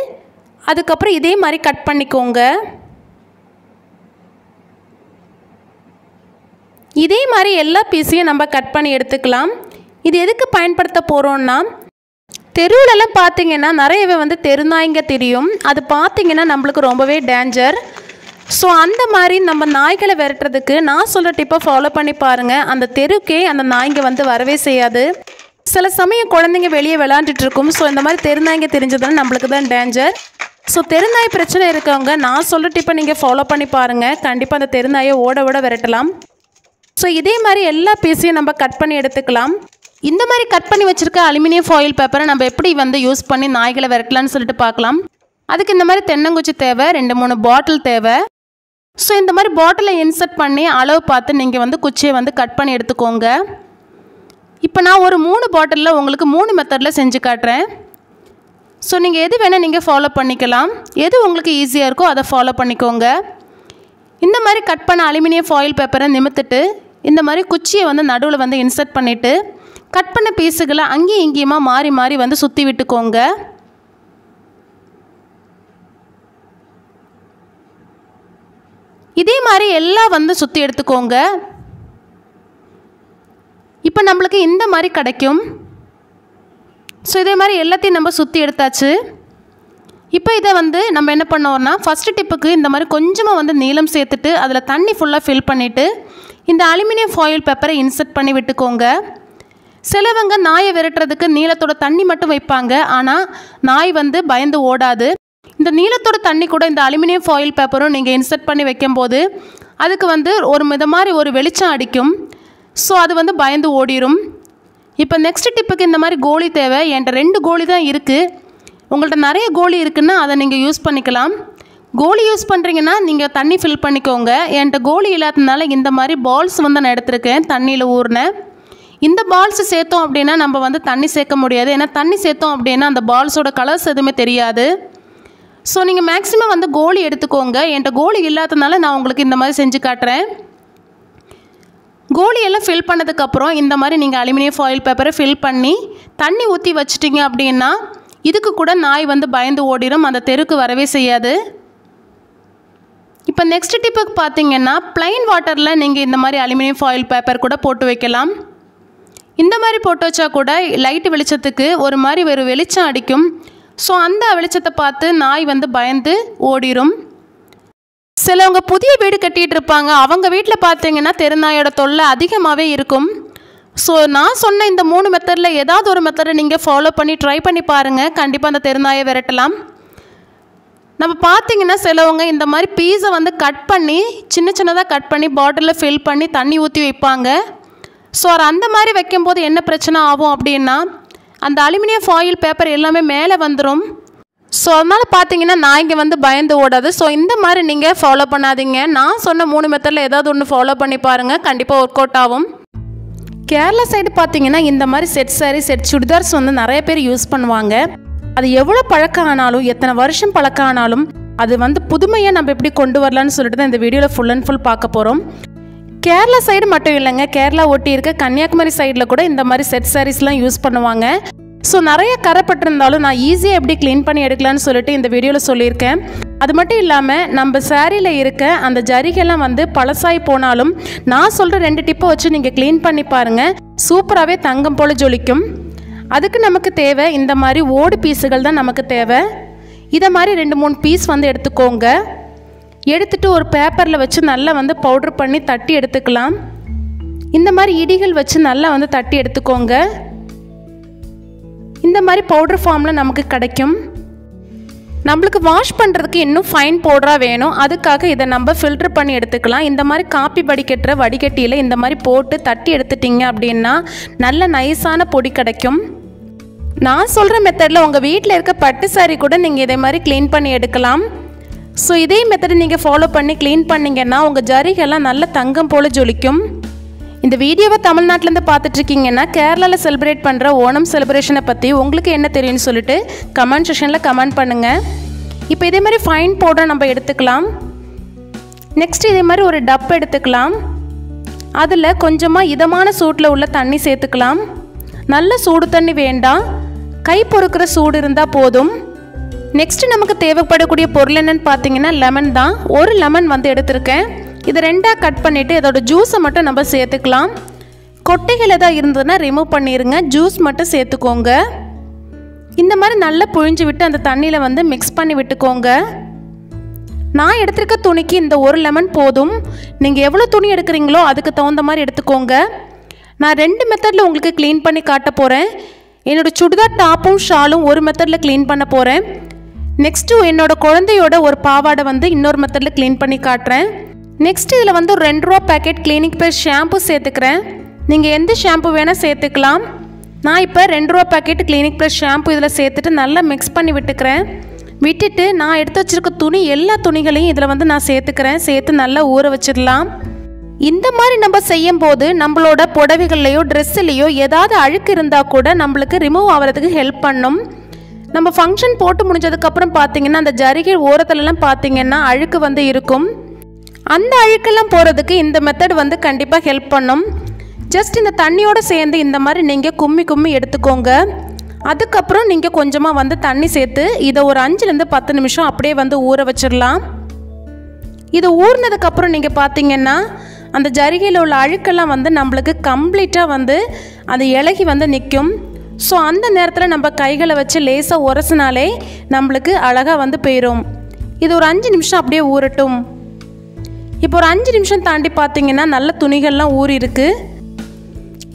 அதுக்கப்புறம் இதே மாதிரி கட் பண்ணிக்கோங்க. இதே மாதிரி எல்லா பீஸையும் நம்ம கட் பண்ணி எடுத்துக்கலாம். இது எதுக்கு பயன்படுத்த போகிறோன்னா, தெருவிலலாம் பார்த்திங்கன்னா நிறையவே வந்து தெருநாய்ங்க தெரியும். அது பார்த்திங்கன்னா நம்மளுக்கு ரொம்பவே டேஞ்சர். ஸோ அந்த மாதிரி நம்ம நாய்களை விரட்டுறதுக்கு நான் சொல்கிற டிப்பை ஃபாலோ பண்ணி பாருங்கள். அந்த தெருக்கே அந்த நாய்ங்க வந்து வரவே செய்யாது. சில சமயம் குழந்தைங்க வெளியே விளாண்டுட்டு இருக்கும். ஸோ இந்த மாதிரி தெருநாய்ங்க தெரிஞ்சதுன்னா நம்மளுக்கு தான் டேஞ்சர். ஸோ தெருநாய் பிரச்சனை இருக்கவங்க நான் சொல்கிற டிப்பை நீங்கள் ஃபாலோ பண்ணி பாருங்கள். கண்டிப்பாக அந்த தெருநாயை ஓட விரட்டலாம். ஸோ இதே மாதிரி எல்லா பீஸையும் நம்ம கட் பண்ணி எடுத்துக்கலாம். இந்த மாதிரி கட் பண்ணி வச்சுருக்க அலுமினியம் ஃபாயில் பேப்பரை நம்ம எப்படி வந்து யூஸ் பண்ணி நாய்களை விரட்டலான்னு சொல்லிட்டு பார்க்கலாம். அதுக்கு இந்த மாதிரி தென்னங்குச்சி தேவை, 2-3 பாட்டில் தேவை. ஸோ இந்த மாதிரி பாட்டிலை இன்சர்ட் பண்ணி அளவு பார்த்து நீங்கள் வந்து குச்சியை வந்து கட் பண்ணி எடுத்துக்கோங்க. இப்போ நான் ஒரு 3 பாட்டிலில் உங்களுக்கு 3 மெத்தடில் செஞ்சு காட்டுறேன். ஸோ நீங்கள் எது வேணால் நீங்கள் ஃபாலோ பண்ணிக்கலாம். எது உங்களுக்கு ஈஸியாக இருக்கோ அதை ஃபாலோ பண்ணிக்கோங்க. இந்த மாதிரி கட் பண்ண அலுமினியம் ஃபாயில் பேப்பரை நிமித்துட்டு இந்த மாதிரி குச்சியை வந்து நடுவில் வந்து இன்சர்ட் பண்ணிவிட்டு கட் பண்ண பீஸுகளை அங்கேயும் இங்கேயுமா மாறி மாறி வந்து சுற்றி விட்டுக்கோங்க. இதே மாதிரி எல்லாம் வந்து சுற்றி எடுத்துக்கோங்க. இப்போ நம்மளுக்கு இந்த மாதிரி கிடைக்கும். ஸோ இதே மாதிரி எல்லாத்தையும் நம்ம சுற்றி எடுத்தாச்சு. இப்போ இதை வந்து நம்ம என்ன பண்ணோம்னா, ஃபஸ்ட்டு டிப்புக்கு இந்த மாதிரி கொஞ்சமாக வந்து நீளம் சேர்த்துட்டு அதில் தண்ணி ஃபுல்லாக ஃபில் பண்ணிவிட்டு இந்த அலுமினியம் ஃபாயில் பேப்பரை இன்சர்ட் பண்ணி விட்டுக்கோங்க. சிலவங்க நாயை விரட்டுறதுக்கு நீளத்தோட தண்ணி மட்டும் வைப்பாங்க. ஆனால் நாய் வந்து பயந்து ஓடாது. இந்த நீளத்தோட தண்ணி கூட இந்த அலுமினியம் ஃபாயில் பேப்பரும் நீங்கள் இன்சர்ட் பண்ணி வைக்கும்போது அதுக்கு வந்து ஒரு வெளிச்சம் அடிக்கும். ஸோ அது வந்து பயந்து ஓடிடும். இப்போ நெக்ஸ்ட் டிப்புக்கு இந்த மாதிரி கோலி தேவை. என்கிட்ட 2 கோலி தான் இருக்குது. உங்கள்கிட்ட நிறைய கோலி இருக்குன்னா அதை நீங்கள் யூஸ் பண்ணிக்கலாம். கோலி யூஸ் பண்ணுறீங்கன்னா நீங்கள் தண்ணி ஃபில் பண்ணிக்கோங்க. என்கிட்ட கோலி இல்லாததுனால இந்த மாதிரி பால்ஸ் வந்து நான் எடுத்திருக்கேன், தண்ணியில் ஊறினேன். இந்த பால்ஸ் சேர்த்தோம் அப்படின்னா நம்ம வந்து தண்ணி சேர்க்க முடியாது. ஏன்னா தண்ணி சேர்த்தோம் அப்படின்னா அந்த பால்ஸோட கலர்ஸ் எதுவுமே தெரியாது. ஸோ நீங்கள் மேக்ஸிமம் வந்து கோலி எடுத்துக்கோங்க. என்கிட்ட கோலி இல்லாததுனால நான் உங்களுக்கு இந்த மாதிரி செஞ்சு காட்டுறேன். கோலியெல்லாம் ஃபில் பண்ணதுக்கப்புறம் இந்த மாதிரி நீங்கள் அலுமினியம் ஃபாயில் பேப்பரை ஃபில் பண்ணி தண்ணி ஊற்றி வச்சிட்டிங்க அப்படின்னா இதுக்கு கூட நாய் வந்து பயந்து ஓடிடும், அந்த தெருக்கு வரவே செய்யாது. இப்போ நெக்ஸ்ட் டிப்புக்கு பார்த்தீங்கன்னா, ப்ளைன் வாட்டரில் நீங்கள் இந்த மாதிரி அலுமினியம் ஃபாயில் பேப்பர் கூட போட்டு வைக்கலாம். இந்த மாதிரி போட்டு வச்சா கூட லைட்டு வெளிச்சத்துக்கு ஒரு வெளிச்சம் அடிக்கும். ஸோ அந்த வெளிச்சத்தை பார்த்து நாய் வந்து பயந்து ஓடிடும். சிலவங்க புதிய வீடு கட்டிகிட்டு இருப்பாங்க. அவங்க வீட்டில் பார்த்தீங்கன்னா தெருநாயோட தொல்லை அதிகமாகவே இருக்கும். ஸோ நான் சொன்ன இந்த 3 மெத்தடில் ஏதாவது ஒரு மெத்தடை நீங்கள் ஃபாலோ பண்ணி ட்ரை பண்ணி பாருங்கள். கண்டிப்பாக அந்த தெருநாயை விரட்டலாம். நம்ம பார்த்தீங்கன்னா சிலவங்க இந்த மாதிரி பீஸை வந்து கட் பண்ணி சின்னதாக கட் பண்ணி பாட்டிலில் ஃபில் பண்ணி தண்ணி ஊற்றி வைப்பாங்க. ஸோ அந்த மாதிரி வைக்கும்போது என்ன பிரச்சனை ஆகும் அப்படின்னா, அந்த அலுமினியம் ஃபாயில் பேப்பர் எல்லாமே மேலே வந்துடும். ஸோ அதனால் பார்த்தீங்கன்னா நாய்ங்க வந்து பயந்து ஓடாது. ஸோ இந்த மாதிரி நீங்கள் ஃபாலோ பண்ணாதீங்க. நான் சொன்ன 3 மெத்தடில் ஏதாவது ஒன்று ஃபாலோ பண்ணி பாருங்கள், கண்டிப்பாக ஒர்க் அவுட் ஆகும். கேரளா சைடு பார்த்தீங்கன்னா இந்த மாதிரி செட் சாரி, செட் சுடிதார்ஸ் வந்து நிறைய பேர் யூஸ் பண்ணுவாங்க. அது எவ்வளோ பழக்கம் ஆனாலும், எத்தனை வருஷம் பழக்கம் ஆனாலும் அது வந்து புதுமையாக நம்ம எப்படி கொண்டு வரலான்னு சொல்லிட்டு தான் இந்த வீடியோவில் ஃபுல் அண்ட் ஃபுல் பார்க்க போகிறோம். கேரளா சைடு மட்டும் இல்லைங்க, கேரளா ஒட்டி இருக்க கன்னியாகுமரி சைடில் கூட இந்த மாதிரி செட் சாரீஸ்லாம் யூஸ் பண்ணுவாங்க. ஸோ நிறைய கரைப்பட்டிருந்தாலும் நான் ஈஸியாக எப்படி க்ளீன் பண்ணி எடுக்கலான்னு சொல்லிட்டு இந்த வீடியோவில் சொல்லியிருக்கேன். அது மட்டும் இல்லாமல் நம்ம சாரியில் இருக்க அந்த ஜரிகெல்லாம் வந்து பழசாய் போனாலும் நான் சொல்கிற 2 டிப்பை வச்சு நீங்கள் க்ளீன் பண்ணி பாருங்கள். சூப்பராகவே தங்கம் போல் ஜொலிக்கும். அதுக்கு நமக்கு தேவை இந்த மாதிரி ஓடு பீஸுகள் தான் நமக்கு தேவை. இதை மாதிரி 2-3 பீஸ் வந்து எடுத்துக்கோங்க. எடுத்துகிட்டு ஒரு பேப்பரில் வச்சு நல்லா வந்து பவுட்ரு பண்ணி தட்டி எடுத்துக்கலாம். இந்த மாதிரி இடிகள் வச்சு நல்லா வந்து தட்டி எடுத்துக்கோங்க. இந்த மாதிரி பவுடர் ஃபார்மில் நமக்கு கிடைக்கும். நம்மளுக்கு வாஷ் பண்ணுறதுக்கு இன்னும் ஃபைன் பவுடராக வேணும். அதுக்காக இதை நம்ம ஃபில்ட்ரு பண்ணி எடுத்துக்கலாம். இந்த மாதிரி காப்பி வடிகட்டுற வடிகட்டியில் இந்த மாதிரி போட்டு தட்டி எடுத்துட்டிங்க அப்படின்னா நல்ல நைஸான பொடி கிடைக்கும். நான் சொல்கிற மெத்தடில் உங்கள் வீட்டில் இருக்க பட்டு சாரி கூட நீங்கள் இதே மாதிரி க்ளீன் பண்ணி எடுக்கலாம். ஸோ இதே மெத்தடை நீங்கள் ஃபாலோ பண்ணி க்ளீன் பண்ணிங்கன்னா உங்கள் ஜரிகெல்லாம் நல்ல தங்கம் போல் ஜொலிக்கும். இந்த வீடியோவை தமிழ்நாட்டிலேருந்து பார்த்துட்ருக்கீங்கன்னா கேரளாவில் செலிப்ரேட் பண்ணுற ஓணம் செலிப்ரேஷனை பற்றி உங்களுக்கு என்ன தெரியும்னு சொல்லிட்டு கமெண்ட் செக்ஷனில் கமெண்ட் பண்ணுங்கள். இப்போ இதே மாதிரி ஃபைன் பவுடர் நம்ம எடுத்துக்கலாம். நெக்ஸ்ட் இதே மாதிரி ஒரு டப் எடுத்துக்கலாம். அதில் கொஞ்சமாக இதமான சூட்டில் உள்ள தண்ணி சேர்த்துக்கலாம். நல்ல சூடு தண்ணி வேண்டாம், கை பொறுக்கிற சூடு இருந்தால் போதும். நெக்ஸ்ட்டு நமக்கு தேவைப்படக்கூடிய பொருள் என்னென்னு பார்த்தீங்கன்னா லெமன் தான். ஒரு லெமன் வந்து எடுத்திருக்கேன். இதை ரெண்டாக கட் பண்ணிவிட்டு இதோட ஜூஸை மட்டும் நம்ம சேர்த்துக்கலாம். கொட்டைகள் எதாவது இருந்ததுன்னா ரிமூவ் பண்ணிடுங்க, ஜூஸ் மட்டும் சேர்த்துக்கோங்க. இந்த மாதிரி நல்லா புழிஞ்சு விட்டு அந்த தண்ணியில் வந்து மிக்ஸ் பண்ணி விட்டுக்கோங்க. நான் எடுத்திருக்க துணிக்கு இந்த ஒரு லெமன் போதும். நீங்கள் எவ்வளோ துணி எடுக்கிறீங்களோ அதுக்கு தகுந்த மாதிரி எடுத்துக்கோங்க. நான் 2 மெத்தடில் உங்களுக்கு க்ளீன் பண்ணி காட்ட போகிறேன். என்னோடய சுடிதார் டாப்பும் ஷாலும் ஒரு மெத்தடில் க்ளீன் பண்ண போகிறேன். நெக்ஸ்ட்டு என்னோடய குழந்தையோட ஒரு பாவாடை வந்து இன்னொரு மெத்தடில் க்ளீன் பண்ணி காட்டுறேன். நெக்ஸ்ட்டு இதில் வந்து ஒரு 2 ரூபா பேக்கெட் கிளினிக் ப்ளஸ் ஷாம்பு சேர்த்துக்கிறேன். நீங்கள் எந்த ஷாம்பு வேணால் சேர்த்துக்கலாம். நான் இப்போ 2 ரூபா பேக்கெட் கிளினிக் ப்ளஸ் ஷாம்பு இதில் சேர்த்துட்டு நல்லா மிக்ஸ் பண்ணி விட்டுக்கிறேன். விட்டுட்டு நான் எடுத்து வச்சுருக்க துணி எல்லா துணிகளையும் இதில் வந்து நான் சேர்த்துக்கிறேன். சேர்த்து நல்லா ஊற வச்சிடலாம். இந்த மாதிரி நம்ம செய்யும்போது நம்மளோட புடவைகள்லையோ ட்ரெஸ்ஸுலேயோ ஏதாவது அழுக்கு இருந்தால் கூட நம்மளுக்கு ரிமூவ் ஆகிறதுக்கு ஹெல்ப் பண்ணும். நம்ம ஃபங்க்ஷன் போட்டு முடிஞ்சதுக்கப்புறம் பார்த்திங்கன்னா அந்த ஜரிகை ஓரத்துலலாம் பார்த்திங்கன்னா அழுக்கு வந்து இருக்கும். அந்த அழுக்கெல்லாம் போகிறதுக்கு இந்த மெத்தட் வந்து கண்டிப்பாக ஹெல்ப் பண்ணும். ஜஸ்ட் இந்த தண்ணியோடு சேர்ந்து இந்த மாதிரி நீங்கள் கும்மி எடுத்துக்கோங்க. அதுக்கப்புறம் நீங்கள் கொஞ்சமாக வந்து தண்ணி சேர்த்து இதை ஒரு 5லேருந்து 10 நிமிஷம் அப்படியே வந்து ஊற வச்சிடலாம். இது ஊறினதுக்கப்புறம் நீங்கள் பார்த்தீங்கன்னா அந்த ஜரிகையில் உள்ள அழுக்கெல்லாம் வந்து நம்மளுக்கு கம்ப்ளீட்டாக வந்து அது இலகி வந்து நிற்கும். ஸோ அந்த நேரத்தில் நம்ம கைகளை வச்சு லேசாக உரசினாலே நம்மளுக்கு அழகாக வந்து போயிடும். இது ஒரு 5 நிமிஷம் அப்படியே ஊறட்டும். இப்போ ஒரு 5 நிமிஷம் தாண்டி பார்த்தீங்கன்னா நல்ல துணிகள்லாம் ஊறி இருக்குது.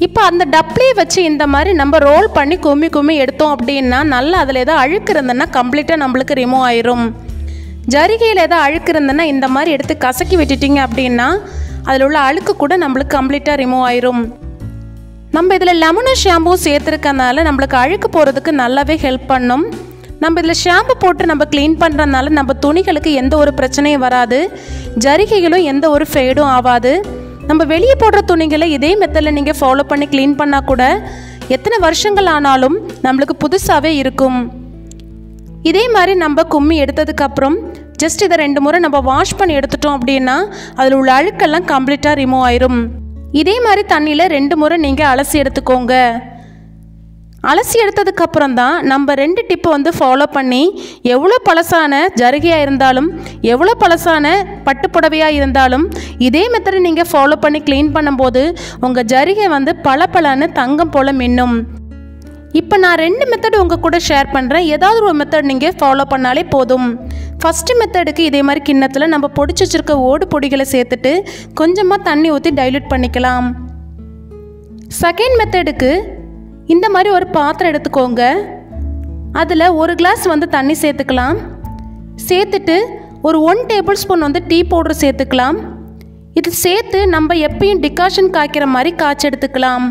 இப்போ அந்த டப்லேயே வச்சு இந்த மாதிரி நம்ம ரோல் பண்ணி கும்மி எடுத்தோம் அப்படின்னா நல்லா அதில் ஏதாவது அழுக்கு இருந்ததுன்னா கம்ப்ளீட்டாக நம்மளுக்கு ரிமூவ் ஆயிரும். ஜரிகையில் ஏதாவது அழுக்கு இருந்ததுன்னா இந்த மாதிரி எடுத்து கசக்கி விட்டுட்டிங்க அப்படின்னா அதில் உள்ள அழுக்கு கூட நம்மளுக்கு கம்ப்ளீட்டாக ரிமூவ் ஆயிரும். நம்ம இதில் லெமனும் ஷாம்பும் சேர்த்துருக்கனால நம்மளுக்கு அழுக்கு போகிறதுக்கு நல்லாவே ஹெல்ப் பண்ணும். நம்ம இதில் ஷாம்பு போட்டு நம்ம க்ளீன் பண்ணுறதுனால நம்ம துணிகளுக்கு எந்த ஒரு பிரச்சனையும் வராது, ஜரிகைகளும் எந்த ஒரு ஃபேடும் ஆகாது. நம்ம வெளியே போடுற துணிகளை இதே மெத்தடில் நீங்கள் ஃபாலோ பண்ணி க்ளீன் பண்ணால் கூட எத்தனை வருஷங்கள் ஆனாலும் நம்மளுக்கு புதுசாகவே இருக்கும். இதே மாதிரி நம்ம கும்மி எடுத்ததுக்கப்புறம் ஜஸ்ட் இதை 2 முறை நம்ம வாஷ் பண்ணி எடுத்துட்டோம் அப்படின்னா அதில் உள்ள அழுக்கெல்லாம் கம்ப்ளீட்டாக ரிமூவ் ஆயிரும். இதே மாதிரி தண்ணியில் 2 முறை நீங்கள் அலசி எடுத்துக்கோங்க. அலசி எடுத்ததுக்கப்புறம் தான் நம்ம 2 டிப்பு வந்து ஃபாலோ பண்ணி எவ்வளோ பழசான ஜரிகையாக இருந்தாலும் எவ்வளோ பழசான பட்டு புடவையாக இருந்தாலும் இதே மெத்தடை நீங்கள் ஃபாலோ பண்ணி க்ளீன் பண்ணும்போது உங்கள் ஜரிகை வந்து பளபளன்னு தங்கம் போல் மின்னும். இப்போ நான் 2 மெத்தடு உங்கள் கூட ஷேர் பண்ணுறேன். ஏதாவது ஒரு மெத்தட் நீங்கள் ஃபாலோ பண்ணாலே போதும். ஃபஸ்ட்டு மெத்தடுக்கு இதே மாதிரி கிண்ணத்தில் நம்ம பொடிச்சு வச்சுருக்க ஓடு பொடிகளை சேர்த்துட்டு கொஞ்சமாக தண்ணி ஊற்றி டைல்யூட் பண்ணிக்கலாம். செகண்ட் மெத்தடுக்கு இந்த மாதிரி ஒரு பாத்திரம் எடுத்துக்கோங்க. அதில் 1 கிளாஸ் வந்து தண்ணி சேர்த்துக்கலாம். சேர்த்துட்டு ஒரு 1 டேபிள் ஸ்பூன் வந்து டீ பவுடர் சேர்த்துக்கலாம். இது சேர்த்து நம்ம எப்பயும் டிகாஷன் காய்க்கிற மாதிரி காய்ச்சி எடுத்துக்கலாம்.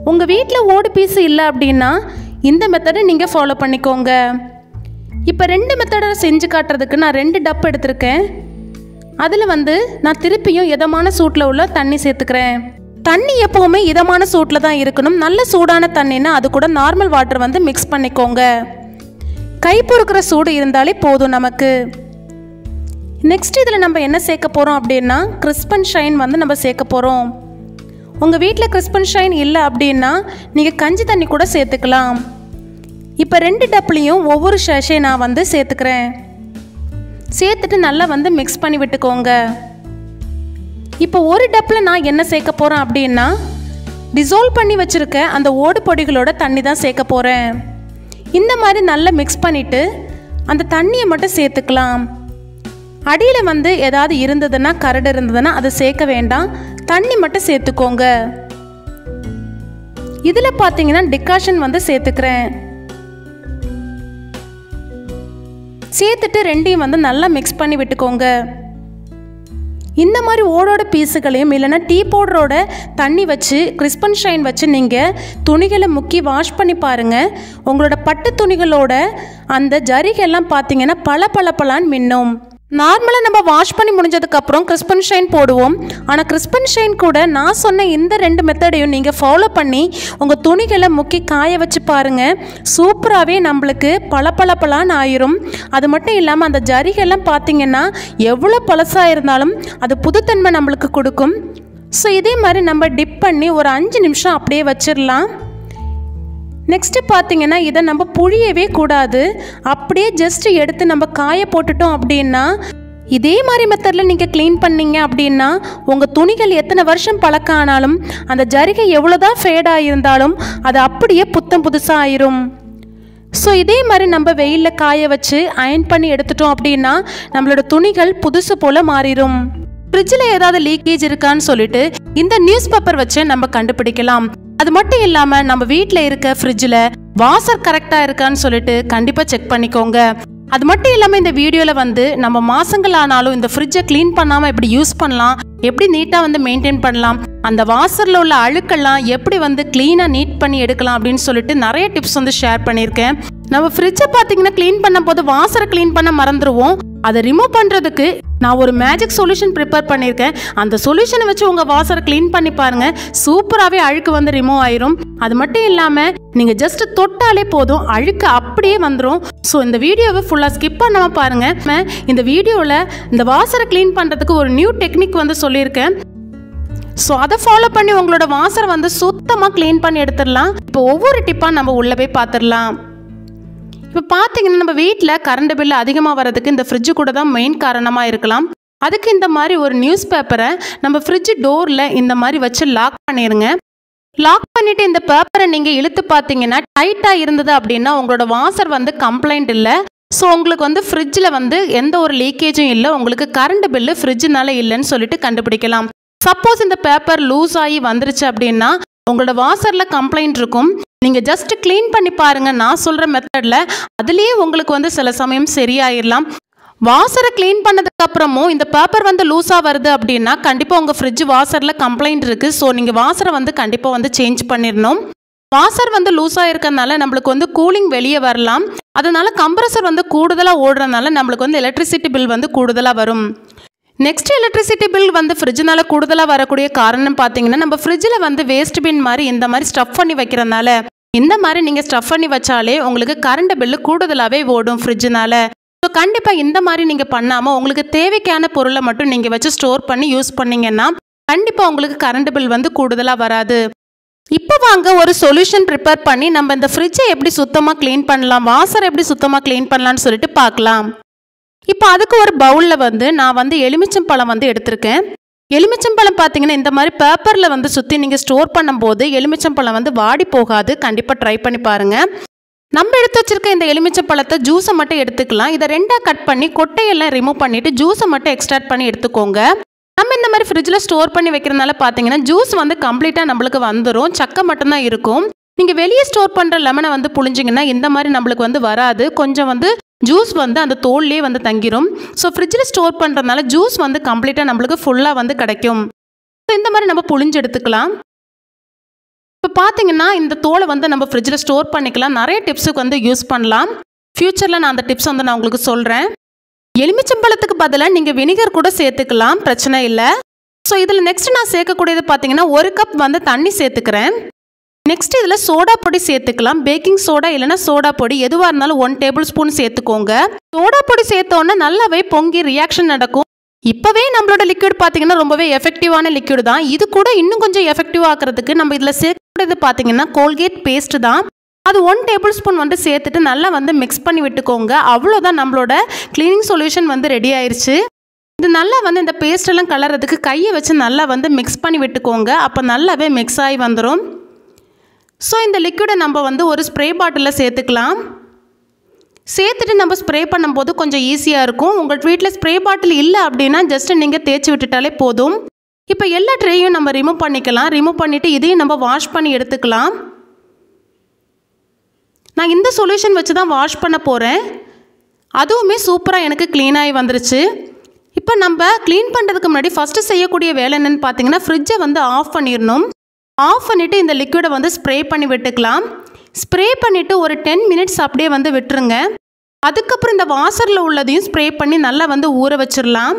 உங்கள் வீட்டில் ஓடு பீஸு இல்லை அப்படின்னா இந்த மெத்தடை நீங்கள் ஃபாலோ பண்ணிக்கோங்க. இப்போ 2 மெத்தடை செஞ்சு காட்டுறதுக்கு நான் 2 டப் எடுத்திருக்கேன். அதில் வந்து நான் திருப்பியும் இதமான சூட்டில் உள்ள தண்ணி சேர்த்துக்கிறேன். தண்ணி எப்போவுமே இதமான சூட்டில் தான் இருக்கணும். நல்ல சூடான தண்ணின்னா அது கூட நார்மல் வாட்டர் வந்து மிக்ஸ் பண்ணிக்கோங்க. கை பொறுக்கிற சூடு இருந்தாலே போதும் நமக்கு. நெக்ஸ்ட் இதில் நம்ம என்ன சேர்க்க போகிறோம் அப்படின்னா கிறிஸ்ப் அண்ட் ஷைன் வந்து நம்ம சேர்க்க போகிறோம். உங்கள் வீட்டில் கிறிஸ்ப் அண்ட் ஷைன் இல்லை அப்படின்னா நீங்கள் கஞ்சி தண்ணி கூட சேர்த்துக்கலாம். இப்போ 2 டப்லேயும் ஒவ்வொரு ஷேஷே நான் வந்து சேர்த்துக்கிறேன். சேர்த்துட்டு நல்லா வந்து மிக்ஸ் பண்ணி விட்டுக்கோங்க. இப்போ ஒரு டப்பில் நான் என்ன சேர்க்க போகிறேன் அப்படின்னா டிசால்வ் பண்ணி வச்சுருக்க அந்த ஓடு பொடிகளோட தண்ணி தான் சேர்க்க போகிறேன். இந்த மாதிரி நல்லா மிக்ஸ் பண்ணிவிட்டு அந்த தண்ணியை மட்டும் சேர்த்துக்கலாம். அடியில் வந்து ஏதாவது இருந்ததுன்னா கரடு இருந்ததுன்னா அதை சேர்க்க வேண்டாம், தண்ணி மட்டும் சேர்த்துக்கோங்க. இதில் பார்த்தீங்கன்னா டிகாஷன் வந்து சேர்த்துக்கிறேன். சேர்த்துட்டு 2ஐயும் வந்து நல்லா மிக்ஸ் பண்ணி விட்டுக்கோங்க. இந்த மாதிரி ஓடோட பீஸுகளையும் இல்லைன்னா டீ பவுடரோட தண்ணி வச்சு கிறிஸ்ப் அண்ட் ஷைன் வச்சு நீங்கள் துணிகளை முக்கி வாஷ் பண்ணி பாருங்கள். உங்களோட பட்டு துணிகளோட அந்த ஜரிகையெல்லாம் பார்த்தீங்கன்னா பளபளன்னு மின்னும். நார்மலாக நம்ம வாஷ் பண்ணி முடிஞ்சதுக்கப்புறம் கிறிஸ்ப் அண்ட் ஷைன் போடுவோம். ஆனால் கிறிஸ்ப் அண்ட் ஷைன் கூட நான் சொன்ன இந்த 2 மெத்தடையும் நீங்கள் ஃபாலோ பண்ணி உங்கள் துணிகளை முக்கி காய வச்சு பாருங்கள். சூப்பராகவே நம்மளுக்கு பளபளன்னு ஆயிரும். அது மட்டும் இல்லாமல் அந்த ஜரிகையெல்லாம் பார்த்தீங்கன்னா எவ்வளோ பழசாக இருந்தாலும் அது புதுத்தன்மை நம்மளுக்கு கொடுக்கும். ஸோ இதே மாதிரி நம்ம டிப் பண்ணி ஒரு 5 நிமிஷம் அப்படியே வச்சிடலாம். நெக்ஸ்ட்டு பார்த்தீங்கன்னா இதை நம்ம புழியவே கூடாது. அப்படியே ஜஸ்ட்டு எடுத்து நம்ம காய போட்டுட்டோம் அப்படின்னா, இதே மாதிரி மெத்தடில் நீங்கள் க்ளீன் பண்ணீங்க அப்படின்னா உங்கள் துணிகள் எத்தனை வருஷம் பழக்கம் ஆனாலும் அந்த ஜரிகை எவ்வளோதான் ஃபேடாக இருந்தாலும் அது அப்படியே புத்தம் புதுசாக ஆயிரும். ஸோ இதே மாதிரி நம்ம வெயிலில் காய வச்சு அயன் பண்ணி எடுத்துட்டோம் அப்படின்னா நம்மளோட துணிகள் புதுசு போல் மாறிடும். ஃப்ரிட்ஜில் ஏதாவது லீக்கேஜ் இருக்கான்னு சொல்லிட்டு இந்த நியூஸ் பேப்பர் வச்சு நம்ம கண்டுபிடிக்கலாம். அது மட்டும் இல்லாமல் நம்ம வீட்டில் இருக்க ஃப்ரிட்ஜில் வாசர் கரெக்டாக இருக்கான்னு சொல்லிட்டு கண்டிப்பாக செக் பண்ணிக்கோங்க. அது மட்டும் இல்லாமல் இந்த வீடியோவில் வந்து நம்ம மாதங்கள் ஆனாலும் இந்த ஃப்ரிட்ஜை க்ளீன் பண்ணாமல் எப்படி யூஸ் பண்ணலாம், எப்படி நீட்டாக வந்து மெயின்டைன் பண்ணலாம், அந்த வாசரில் உள்ள அழுக்கெல்லாம் எப்படி வந்து க்ளீனாக நீட் பண்ணி எடுக்கலாம் அப்படின்னு சொல்லிட்டு நிறைய டிப்ஸ் வந்து ஷேர் பண்ணியிருக்கேன். நம்ம ஃப்ரிட்ஜை பார்த்தீங்கன்னா க்ளீன் பண்ணும் போது வாசரை க்ளீன் பண்ண மறந்துடுவோம். அதை ரிமூவ் பண்ணுறதுக்கு நான் ஒரு மேஜிக் சொல்யூஷன் ப்ரிப்பேர் பண்ணியிருக்கேன். அந்த சொல்யூஷனை வச்சு உங்கள் வாசரை க்ளீன் பண்ணி பாருங்கள். சூப்பராகவே அழுக்கு வந்து ரிமூவ் ஆயிரும். அது மட்டும் இல்லாமல் நீங்கள் ஜஸ்ட் தொட்டாலே போதும், அழுக்கு அப்படியே வந்துடும். ஸோ இந்த வீடியோவை ஃபுல்லாக ஸ்கிப் பண்ணாமல் பாருங்கள். இந்த வீடியோவில் இந்த வாசரை க்ளீன் பண்ணுறதுக்கு ஒரு நியூ டெக்னிக் வந்து சொல்லியிருக்கேன். ஸோ அதை ஃபாலோ பண்ணி உங்களோட வாசரை வந்து சுத்தமாக க்ளீன் பண்ணி எடுத்துடலாம். இப்போ ஒவ்வொரு டிப்பாக நம்ம உள்ளே போய் பார்த்துடலாம். இப்போ பார்த்தீங்கன்னா நம்ம வீட்டில் கரண்ட் பில் அதிகமாக வர்றதுக்கு இந்த ஃப்ரிட்ஜு கூட தான் மெயின் காரணமாக இருக்கலாம். அதுக்கு இந்த மாதிரி ஒரு நியூஸ் பேப்பரை நம்ம ஃப்ரிட்ஜ் டோரில் இந்த மாதிரி வச்சு லாக் பண்ணிடுங்க. லாக் பண்ணிவிட்டு இந்த பேப்பரை நீங்கள் இழுத்து பார்த்தீங்கன்னா டைட்டாக இருந்தது அப்படின்னா உங்களோட வாசர் வந்து கம்ப்ளைண்ட் இல்லை. ஸோ உங்களுக்கு வந்து ஃப்ரிட்ஜில் வந்து எந்த ஒரு லீக்கேஜும் இல்லை, உங்களுக்கு கரண்ட் பில்லு ஃப்ரிட்ஜுனால இல்லைன்னு சொல்லிட்டு கண்டுபிடிக்கலாம். சப்போஸ் இந்த பேப்பர் லூஸ் ஆகி வந்துருச்சு அப்படின்னா உங்களோட வாசரில் கம்ப்ளைண்ட் இருக்கும். நீங்கள் ஜஸ்ட் க்ளீன் பண்ணி பாருங்கள் நான் சொல்கிற மெத்தடில். அதுலேயே உங்களுக்கு வந்து சில சமயம் சரியாயிடலாம். வாசரை க்ளீன் பண்ணதுக்கு அப்புறமும் இந்த பேப்பர் வந்து லூஸாக வருது அப்படின்னா கண்டிப்பாக உங்கள் ஃப்ரிட்ஜ் வாசரில் கம்ப்ளைண்ட் இருக்குது. ஸோ நீங்கள் வாசரை வந்து கண்டிப்பாக வந்து சேஞ்ச் பண்ணிடணும். வாசர் வந்து லூஸாக இருக்கிறதுனால நம்மளுக்கு வந்து கூலிங் வெளியே வரலாம். அதனால கம்ப்ரஸர் வந்து கூடுதலாக ஓடுறதுனால நம்மளுக்கு வந்து எலக்ட்ரிசிட்டி பில் வந்து கூடுதலாக வரும். நெக்ஸ்ட் எலக்ட்ரிசிட்டி பில் வந்து ஃப்ரிட்ஜினால கூடுதலாக வரக்கூடிய காரணம் பார்த்தீங்கன்னா நம்ம ஃப்ரிட்ஜில் வந்து வேஸ்ட் பின் மாதிரி இந்த மாதிரி ஸ்டஃப் பண்ணி வைக்கிறதுனால, இந்த மாதிரி நீங்கள் ஸ்டஃப் பண்ணி வச்சாலே உங்களுக்கு கரண்ட் பில்லு கூடுதலாகவே ஓடும் ஃப்ரிட்ஜினால. ஸோ கண்டிப்பாக இந்த மாதிரி நீங்கள் பண்ணாமல் உங்களுக்கு தேவைக்கான பொருளை மட்டும் நீங்கள் வச்சு ஸ்டோர் பண்ணி யூஸ் பண்ணிங்கன்னா கண்டிப்பாக உங்களுக்கு கரண்ட் பில் வந்து கூடுதலாக வராது. இப்போ வாங்க ஒரு சொல்யூஷன் ப்ரிப்பேர் பண்ணி நம்ம இந்த ஃப்ரிட்ஜை எப்படி சுத்தமாக க்ளீன் பண்ணலாம், வாசரை எப்படி சுத்தமாக க்ளீன் பண்ணலான்னு சொல்லிட்டு பார்க்கலாம். இப்போ அதுக்கு ஒரு பவுலில் வந்து நான் வந்து எலுமிச்சம்பழம் வந்து எடுத்திருக்கேன். எலுமிச்சம்பழம் பார்த்தீங்கன்னா இந்த மாதிரி பேப்பரில் வந்து சுற்றி நீங்கள் ஸ்டோர் பண்ணும்போது எலுமிச்சம்பழம் வந்து வாடி போகாது. கண்டிப்பாக ட்ரை பண்ணி பாருங்கள். நம்ம எடுத்து வச்சிருக்க இந்த எலுமிச்சம்பழத்தை ஜூஸை மட்டும் எடுத்துக்கலாம். இதை ரெண்டாக கட் பண்ணி கொட்டையெல்லாம் ரிமூவ் பண்ணிவிட்டு ஜூஸை மட்டும் எக்ஸ்ட்ராக்ட் பண்ணி எடுத்துக்கோங்க. நம்ம இந்த மாதிரி ஃப்ரிட்ஜில் ஸ்டோர் பண்ணி வைக்கிறதுனால பார்த்தீங்கன்னா ஜூஸ் வந்து கம்ப்ளீட்டாக நம்மளுக்கு வந்துடும், சக்கை மட்டும்தான் இருக்கும். நீங்கள் வெளியே ஸ்டோர் பண்ணுற லெமனை வந்து புழிஞ்சிங்கன்னா இந்த மாதிரி நம்மளுக்கு வந்து வராது. கொஞ்சம் வந்து ஜூஸ் வந்து அந்த தோல்லேயே வந்து தங்கிரும். ஸோ ஃப்ரிட்ஜில் ஸ்டோர் பண்ணுறதுனால ஜூஸ் வந்து கம்ப்ளீட்டாக நம்மளுக்கு ஃபுல்லாக வந்து கிடைக்கும். ஸோ இந்த மாதிரி நம்ம புழிஞ்சு எடுத்துக்கலாம். இப்போ பார்த்தீங்கன்னா இந்த தோலை வந்து நம்ம ஃப்ரிட்ஜில் ஸ்டோர் பண்ணிக்கலாம். நிறைய டிப்ஸுக்கு வந்து யூஸ் பண்ணலாம். ஃப்யூச்சரில் நான் அந்த டிப்ஸ் வந்து நான் உங்களுக்கு சொல்கிறேன். எலுமிச்சம்பழத்துக்கு பதிலாக நீங்கள் வினிகர் கூட சேர்த்துக்கலாம், பிரச்சனை இல்லை. ஸோ இதில் நெக்ஸ்ட் நான் சேர்க்கக்கூடியது பார்த்தீங்கன்னா 1 கப் வந்து தண்ணி சேர்த்துக்கிறேன். நெக்ஸ்ட் இதில் சோடா பொடி சேர்த்துக்கலாம். பேக்கிங் சோடா இல்லைனா சோடா பொடி எதுவாக இருந்தாலும் 1 டேபிள் ஸ்பூன் சேர்த்துக்கோங்க. சோடா பொடி சேர்த்தோன்னா நல்லாவே பொங்கி ரியாக்ஷன் நடக்கும். இப்போவே நம்மளோட லிக்விட் பார்த்தீங்கன்னா ரொம்பவே எஃபெக்டிவான லிக்விட் தான். இது கூட இன்னும் கொஞ்சம் எஃபெக்டிவ் ஆக்கிறதுக்கு நம்ம இதில் சேர்க்கக்கூடியது பார்த்தீங்கன்னா கோல்கேட் பேஸ்ட் தான். அது 1 டேபிள் ஸ்பூன் வந்து சேர்த்துட்டு நல்லா வந்து மிக்ஸ் பண்ணி விட்டுக்கோங்க. அவ்வளோதான், நம்மளோட க்ளீனிங் சொல்யூஷன் வந்து ரெடி ஆயிடுச்சு. இது நல்லா வந்து இந்த பேஸ்டெல்லாம் கலர்றதுக்கு கையை வச்சு நல்லா வந்து மிக்ஸ் பண்ணி விட்டுக்கோங்க. அப்போ நல்லாவே மிக்ஸ் ஆகி வந்துடும். ஸோ இந்த லிக்விடை நம்ம வந்து ஒரு ஸ்ப்ரே பாட்டிலில் சேர்த்துக்கலாம். சேர்த்துட்டு நம்ம ஸ்ப்ரே பண்ணும்போது கொஞ்சம் ஈஸியாக இருக்கும். உங்கள் வீட்டில் ஸ்ப்ரே பாட்டில் இல்லை அப்படின்னா ஜஸ்ட் நீங்கள் தேய்ச்சி விட்டுட்டாலே போதும். இப்போ எல்லா ட்ரேயும் நம்ம ரிமூவ் பண்ணிக்கலாம். ரிமூவ் பண்ணிவிட்டு இதையும் நம்ம வாஷ் பண்ணி எடுத்துக்கலாம். நான் இந்த சொல்யூஷன் வச்சு தான் வாஷ் பண்ண போகிறேன். அதுவுமே சூப்பராக எனக்கு க்ளீனாகி வந்துருச்சு. இப்போ நம்ம க்ளீன் பண்ணுறதுக்கு முன்னாடி ஃபஸ்ட்டு செய்யக்கூடிய வேலை என்னென்னு பார்த்தீங்கன்னா ஃப்ரிட்ஜை வந்து ஆஃப் பண்ணிடணும். ஆஃப் பண்ணிவிட்டு இந்த லிக்விடை வந்து ஸ்ப்ரே பண்ணி விட்டுக்கலாம். ஸ்ப்ரே பண்ணிவிட்டு ஒரு 10 மினிட்ஸ் அப்படியே வந்து விட்டுருங்க. அதுக்கப்புறம் இந்த வாசரில் உள்ளதையும் ஸ்ப்ரே பண்ணி நல்லா வந்து ஊற வச்சிடலாம்.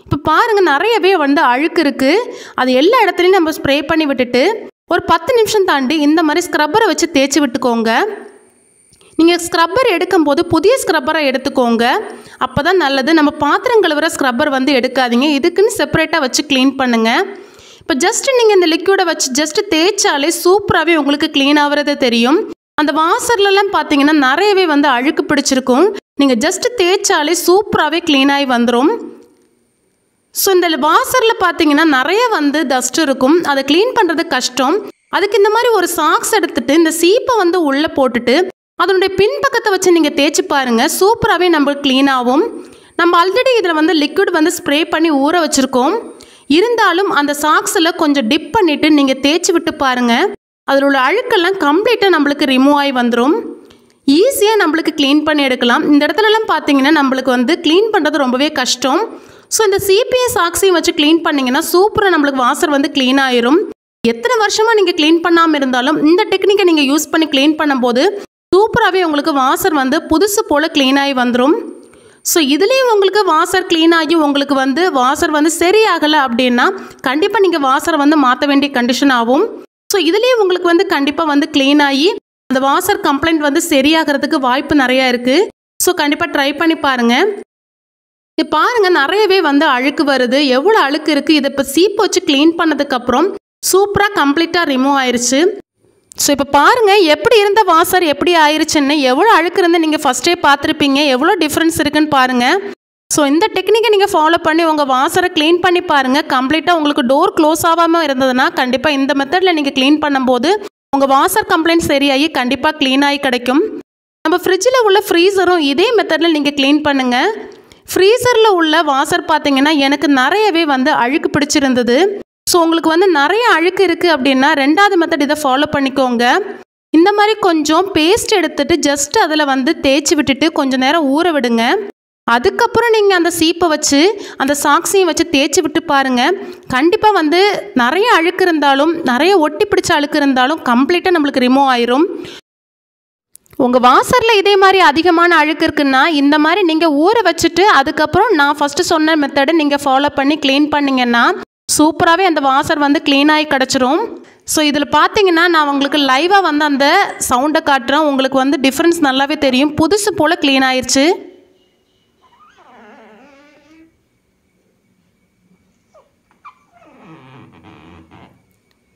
இப்போ பாருங்கள் நிறையவே வந்து அழுக்கு இருக்குது. அது எல்லா இடத்துலையும் நம்ம ஸ்ப்ரே பண்ணி விட்டுட்டு ஒரு 10 நிமிஷம் தாண்டி இந்த மாதிரி ஸ்க்ரப்பரை வச்சு தேய்ச்சி விட்டுக்கோங்க. நீங்கள் ஸ்க்ரப்பர் எடுக்கும்போது புதிய ஸ்க்ரப்பரை எடுத்துக்கோங்க, அப்போ தான் நல்லது. நம்ம பாத்திரம் கழுவுற ஸ்க்ரப்பர் வந்து எடுக்காதீங்க, இதுக்குன்னு செப்பரேட்டாக வச்சு க்ளீன் பண்ணுங்கள். இப்போ ஜஸ்ட் நீங்கள் இந்த லிக்விடை வச்சு ஜஸ்ட் தேய்ச்சாலே சூப்பராகவே உங்களுக்கு க்ளீன் ஆகிறது தெரியும். அந்த வாசர்லலாம் பார்த்தீங்கன்னா நிறையவே வந்து அழுக்கு பிடிச்சிருக்கும். நீங்கள் ஜஸ்ட் தேய்ச்சாலே சூப்பராகவே க்ளீனாகி வந்துடும். ஸோ இந்த வாசரில் பார்த்தீங்கன்னா நிறைய வந்து டஸ்ட் இருக்கும், அதை க்ளீன் பண்ணுறது கஷ்டம். அதுக்கு இந்த மாதிரி ஒரு சாக்ஸ் எடுத்துகிட்டு இந்த சீப்பை வந்து உள்ளே போட்டுட்டு அதனுடைய பின்பக்கத்தை வச்சு நீங்கள் தேய்ச்சி பாருங்கள், சூப்பராகவே நம்மளுக்கு க்ளீன் ஆகும். நம்ம ஆல்ரெடி இதில் வந்து லிக்விட் வந்து ஸ்ப்ரே பண்ணி ஊற வச்சுருக்கோம். இருந்தாலும் அந்த சாக்ஸில் கொஞ்சம் டிப் பண்ணிவிட்டு நீங்கள் தேய்ச்சி விட்டு பாருங்கள், அதில் உள்ள அழுக்கெல்லாம் கம்ப்ளீட்டாக நம்மளுக்கு ரிமூவ் ஆகி வந்துடும். ஈஸியாக நம்மளுக்கு க்ளீன் பண்ணி எடுக்கலாம். இந்த இடத்துலலாம் பார்த்தீங்கன்னா நம்மளுக்கு வந்து க்ளீன் பண்ணுறது ரொம்பவே கஷ்டம். ஸோ இந்த சிபிஎஸ் சாக்ஸையும் வச்சு க்ளீன் பண்ணிங்கன்னா சூப்பராக நம்மளுக்கு வாசர் வந்து க்ளீன் ஆயிரும். எத்தனை வருஷமாக நீங்கள் க்ளீன் பண்ணாமல் இருந்தாலும் இந்த டெக்னிக்கை நீங்கள் யூஸ் பண்ணி க்ளீன் பண்ணும்போது சூப்பராகவே உங்களுக்கு வாசர் வந்து புதுசு போல் க்ளீன் ஆகி வந்துடும். ஸோ இதுலேயும் உங்களுக்கு வாசர் க்ளீன் ஆகி உங்களுக்கு வந்து வாசர் வந்து சரியாகலை அப்படின்னா கண்டிப்பாக நீங்கள் வாசரை வந்து மாற்ற வேண்டிய கண்டிஷன் ஆகும். ஸோ இதுலேயும் உங்களுக்கு வந்து கண்டிப்பாக வந்து க்ளீன் ஆகி அந்த வாசர் கம்ப்ளைண்ட் வந்து சரியாகிறதுக்கு வாய்ப்பு நிறையா இருக்குது. ஸோ கண்டிப்பாக ட்ரை பண்ணி பாருங்கள். இது பாருங்கள், நிறையவே வந்து அழுக்கு வருது, எவ்வளோ அழுக்கு இருக்குது. இதை இப்போ சீப்பு வச்சு க்ளீன் பண்ணதுக்கப்புறம் சூப்பராக கம்ப்ளீட்டாக ரிமூவ் ஆயிடுச்சு. ஸோ இப்போ பாருங்கள் எப்படி இருந்த வாசர் எப்படி ஆயிடுச்சுன்னு. எவ்வளோ அழுக்கு இருந்து நீங்கள் ஃபஸ்ட்டே பார்த்துருப்பீங்க, எவ்வளோ டிஃப்ரென்ஸ் இருக்குன்னு பாருங்கள். ஸோ இந்த டெக்னிக்கை நீங்கள் ஃபாலோ பண்ணி உங்கள் வாசரை க்ளீன் பண்ணி பாருங்கள். கம்ப்ளீட்டாக உங்களுக்கு டோர் க்ளோஸ் ஆகாமல் இருந்ததுன்னா கண்டிப்பாக இந்த மெத்தடில் நீங்கள் க்ளீன் பண்ணும்போது உங்கள் வாசர் கம்ப்ளைண்ட் சரியாகி கண்டிப்பாக க்ளீனாகி கிடைக்கும். நம்ம ஃப்ரிட்ஜில் உள்ள ஃப்ரீசரும் இதே மெத்தடில் நீங்கள் க்ளீன் பண்ணுங்கள். ஃப்ரீசரில் உள்ள வாசர் பார்த்தீங்கன்னா எனக்கு நிறையவே வந்து அழுக்கு பிடிச்சிருந்தது. ஸோ உங்களுக்கு வந்து நிறைய அழுக்கு இருக்குது அப்படின்னா ரெண்டாவது மெத்தட் இதை ஃபாலோ பண்ணிக்கோங்க. இந்த மாதிரி கொஞ்சம் பேஸ்ட் எடுத்துகிட்டு ஜஸ்ட் அதில் வந்து தேய்ச்சி விட்டுட்டு கொஞ்சம் நேரம் ஊற விடுங்க. அதுக்கப்புறம் நீங்கள் அந்த சீப்பை வச்சு அந்த சாக்ஸையும் வச்சு தேய்ச்சி விட்டு பாருங்கள். கண்டிப்பாக வந்து நிறைய அழுக்கு இருந்தாலும் நிறைய ஒட்டி பிடிச்ச அழுக்கு இருந்தாலும் கம்ப்ளீட்டாக நம்மளுக்கு ரிமூவ் ஆயிரும். உங்கள் வாசரில் இதே மாதிரி அதிகமான அழுக்கு இருக்குன்னா இந்த மாதிரி நீங்கள் ஊற வச்சுட்டு அதுக்கப்புறம் நான் ஃபஸ்ட்டு சொன்ன மெத்தடை நீங்கள் ஃபாலோ பண்ணி க்ளீன் பண்ணிங்கன்னா சூப்பராகவே அந்த வாசர் வந்து க்ளீனாகி கிடச்சிரும். ஸோ இதில் பார்த்தீங்கன்னா நான் உங்களுக்கு லைவாக வந்து அந்த சவுண்டை காட்டுறேன். உங்களுக்கு வந்து டிஃப்ரென்ஸ் நல்லாவே தெரியும், புதுசு போல் க்ளீன் ஆயிடுச்சு.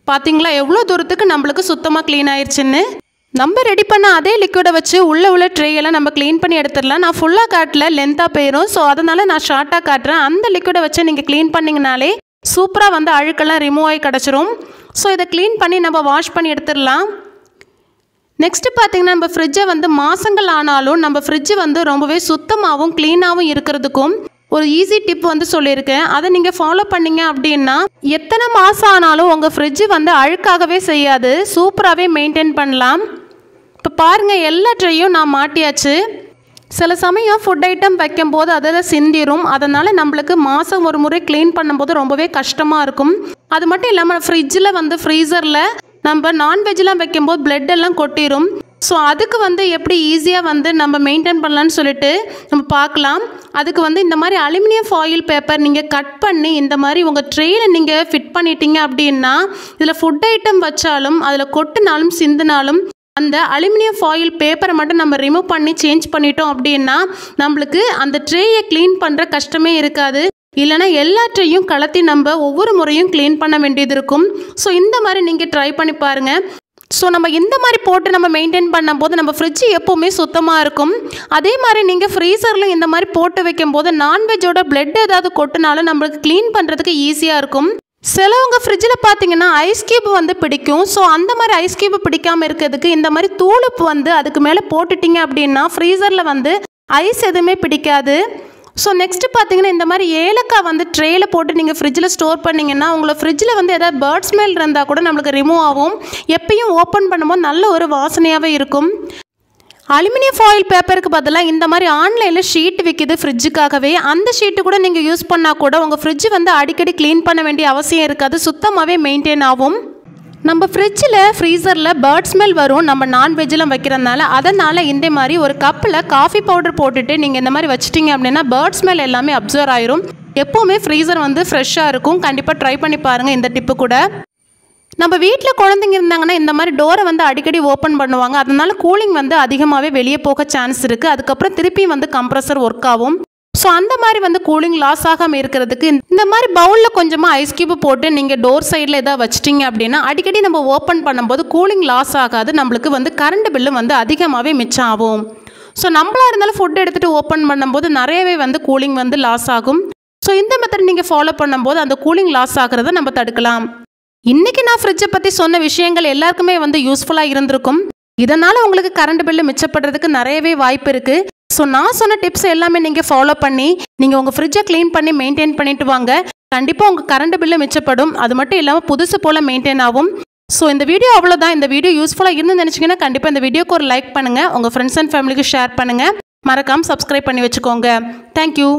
பார்த்தீங்களா எவ்வளோ தூரத்துக்கு நம்மளுக்கு சுத்தமாக க்ளீன் ஆயிடுச்சுன்னு. நம்ம ரெடி பண்ண அதே லிக்விடை வச்சு உள்ள ட்ரேயெல்லாம் நம்ம க்ளீன் பண்ணி எடுத்துடலாம். நான் ஃபுல்லாக காட்டல, லென்த்தாக போயிடும். ஸோ அதனால் நான் ஷார்ட்டாக காட்டுறேன். அந்த லிக்விடை வச்சு நீங்கள் க்ளீன் பண்ணிங்கனாலே சூப்பராக வந்து அழுக்கெல்லாம் ரிமூவ் ஆகி கிடச்சிரும். ஸோ இதை க்ளீன் பண்ணி நம்ம வாஷ் பண்ணி எடுத்துடலாம். நெக்ஸ்ட்டு பார்த்திங்கன்னா நம்ம ஃப்ரிட்ஜை வந்து மாதங்கள் ஆனாலும் நம்ம ஃப்ரிட்ஜு வந்து ரொம்பவே சுத்தமாகவும் க்ளீனாகவும் இருக்கிறதுக்கும் ஒரு ஈஸி டிப் வந்து சொல்லியிருக்கேன். அதை நீங்கள் ஃபாலோ பண்ணிங்க அப்படின்னா எத்தனை மாதம் ஆனாலும் உங்கள் ஃப்ரிட்ஜு வந்து அழுக்காகவே செய்யாது, சூப்பராகவே மெயின்டைன் பண்ணலாம். இப்போ பாருங்கள் எல்லா ட்ரையும் நான் மாட்டியாச்சு. சில சமயம் ஃபுட் ஐட்டம் வைக்கும்போது அதில் சிந்திரும். அதனால் நம்மளுக்கு மாதம் ஒரு முறை க்ளீன் பண்ணும்போது ரொம்பவே கஷ்டமாக இருக்கும். அது மட்டும் இல்லாமல் ஃப்ரிட்ஜில் வந்து ஃப்ரீசரில் நம்ம நான்வெஜ்லாம் வைக்கும்போது பிளட் எல்லாம் கொட்டிடும். ஸோ அதுக்கு வந்து எப்படி ஈஸியாக வந்து நம்ம மெயின்டைன் பண்ணலான்னு சொல்லிட்டு நம்ம பார்க்கலாம். அதுக்கு வந்து இந்த மாதிரி அலுமினியம் ஃபாயில் பேப்பர் நீங்கள் கட் பண்ணி இந்த மாதிரி உங்கள் ட்ரேயில் நீங்கள் ஃபிட் பண்ணிட்டீங்க அப்படின்னா இதில் ஃபுட் ஐட்டம் வச்சாலும் அதில் கொட்டினாலும் சிந்தினாலும் அந்த அலுமினியம் ஃபாயில் பேப்பரை மட்டும் நம்ம ரிமூவ் பண்ணி சேஞ்ச் பண்ணிட்டோம் அப்படின்னா நம்மளுக்கு அந்த ட்ரேயை க்ளீன் பண்ணுற கஷ்டமே இருக்காது. இல்லைனா எல்லா ட்ரேயும் கலத்தி நம்ம ஒவ்வொரு முறையும் க்ளீன் பண்ண வேண்டியது இருக்கும். ஸோ இந்த மாதிரி நீங்கள் ட்ரை பண்ணி பாருங்கள். ஸோ நம்ம இந்த மாதிரி போட்டு நம்ம மெயின்டைன் பண்ணும்போது நம்ம ஃப்ரிட்ஜ் எப்போவுமே சுத்தமாக இருக்கும். அதே மாதிரி நீங்கள் ஃப்ரீசரில் இந்த மாதிரி போட்டு வைக்கும்போது நான்வெஜ்ஜோட பிளட் ஏதாவது கொட்டினாலும் நம்மளுக்கு க்ளீன் பண்ணுறதுக்கு ஈஸியாக இருக்கும். சிலவங்க ஃப்ரிட்ஜில் பார்த்தீங்கன்னா ஐஸ் கியூப் வந்து பிடிக்கும். ஸோ அந்த மாதிரி ஐஸ் கியூப் பிடிக்காமல் இருக்கிறதுக்கு இந்த மாதிரி தூளுப்பு வந்து அதுக்கு மேலே போட்டுட்டிங்க அப்படின்னா ஃப்ரீசரில் வந்து ஐஸ் எதுவுமே பிடிக்காது. ஸோ நெக்ஸ்ட்டு பார்த்தீங்கன்னா இந்த மாதிரி ஏலக்காய் வந்து ட்ரேயில் போட்டு நீங்கள் ஃப்ரிட்ஜில் ஸ்டோர் பண்ணிங்கன்னா உங்களை ஃப்ரிட்ஜில் வந்து எதாவது பேர்ட் ஸ்மெல் இருந்தால் கூட நம்மளுக்கு ரிமூவ் ஆகும். எப்பயும் ஓப்பன் பண்ணும்போது நல்ல ஒரு வாசனையாகவே இருக்கும். அலுமினியம் ஃபாயில் பேப்பருக்கு பதிலாக இந்த மாதிரி ஆன்லைனில் ஷீட் விற்கிது ஃப்ரிட்ஜுக்காகவே. அந்த ஷீட்டு கூட நீங்கள் யூஸ் பண்ணால் கூட உங்கள் ஃப்ரிட்ஜ் வந்து அடிக்கடி க்ளீன் பண்ண வேண்டிய அவசியம் இருக்காது, சுத்தமாகவே மெயின்டைன் ஆகும். நம்ம ஃப்ரிட்ஜில் ஃப்ரீசரில் பேர்ட் ஸ்மெல் வரும் நம்ம நான்வெஜ்லாம் வைக்கிறதுனால. அதனால் இந்த மாதிரி ஒரு கப்பில் காஃபி பவுடர் போட்டுட்டு நீங்கள் இந்த மாதிரி வச்சிட்டிங்க அப்படின்னா பேர்ட் ஸ்மெல் எல்லாமே அப்சர்வ் ஆயிரும். எப்போவுமே ஃப்ரீசர் வந்து ஃப்ரெஷ்ஷாக இருக்கும். கண்டிப்பாக ட்ரை பண்ணி பாருங்கள் இந்த டிப்பு கூட. நம்ம வீட்டில் குழந்தைங்க இருந்தாங்கன்னா இந்த மாதிரி டோரை வந்து அடிக்கடி ஓப்பன் பண்ணுவாங்க. அதனால கூலிங் வந்து அதிகமாகவே வெளியே போக சான்ஸ் இருக்குது. அதுக்கப்புறம் திருப்பியும் வந்து கம்ப்ரஸர் ஒர்க் ஆகும். ஸோ அந்த மாதிரி வந்து கூலிங் லாஸ் ஆகாமல் இருக்கிறதுக்கு இந்த மாதிரி பவுலில் கொஞ்சமாக ஐஸ் கியூப் போட்டு நீங்கள் டோர் சைடில் எதாவது வச்சிட்டிங்க அப்படின்னா அடிக்கடி நம்ம ஓப்பன் பண்ணும்போது கூலிங் லாஸ் ஆகாது, நம்மளுக்கு வந்து கரண்ட் பில்லு வந்து அதிகமாகவே மிச்சம் ஆகும். ஸோ நம்மளா இருந்தாலும் ஃபுட் எடுத்துகிட்டு ஓப்பன் பண்ணும்போது நிறையவே வந்து கூலிங் வந்து லாஸ் ஆகும். ஸோ இந்த மெத்தட் நீங்கள் ஃபாலோ பண்ணும்போது அந்த கூலிங் லாஸ் ஆகிறத நம்ம தடுக்கலாம். இன்றைக்கி நான் ஃப்ரிட்ஜை பற்றி சொன்ன விஷயங்கள் எல்லாருக்குமே வந்து யூஸ்ஃபுல்லாக இருந்திருக்கும். இதனால் உங்களுக்கு கரண்ட் பில்லு மிச்சப்படுறதுக்கு நிறையவே வாய்ப்பு இருக்குது. ஸோ நான் சொன்ன டிப்ஸ் எல்லாமே நீங்கள் ஃபாலோ பண்ணி நீங்கள் உங்கள் ஃப்ரிட்ஜை க்ளீன் பண்ணி மெயின்டைன் பண்ணிட்டு வாங்க. கண்டிப்பாக உங்கள் கரண்ட் பில்லு மிச்சப்படும். அது மட்டும் இல்லாமல் புதுசு போல் மெயின்டைன் ஆகும். ஸோ இந்த வீடியோ அவ்வளோதான். இந்த வீடியோ யூஸ்ஃபுல்லாக இருந்து நினச்சிங்கன்னா கண்டிப்பாக இந்த வீடியோக்கு ஒரு லைக் பண்ணுங்கள், உங்கள் ஃப்ரெண்ட்ஸ் அண்ட் ஃபேமிலிக்கு ஷேர் பண்ணுங்கள், மறக்காமல் சப்ஸ்கிரைப் பண்ணி வச்சுக்கோங்க. தேங்க்யூ.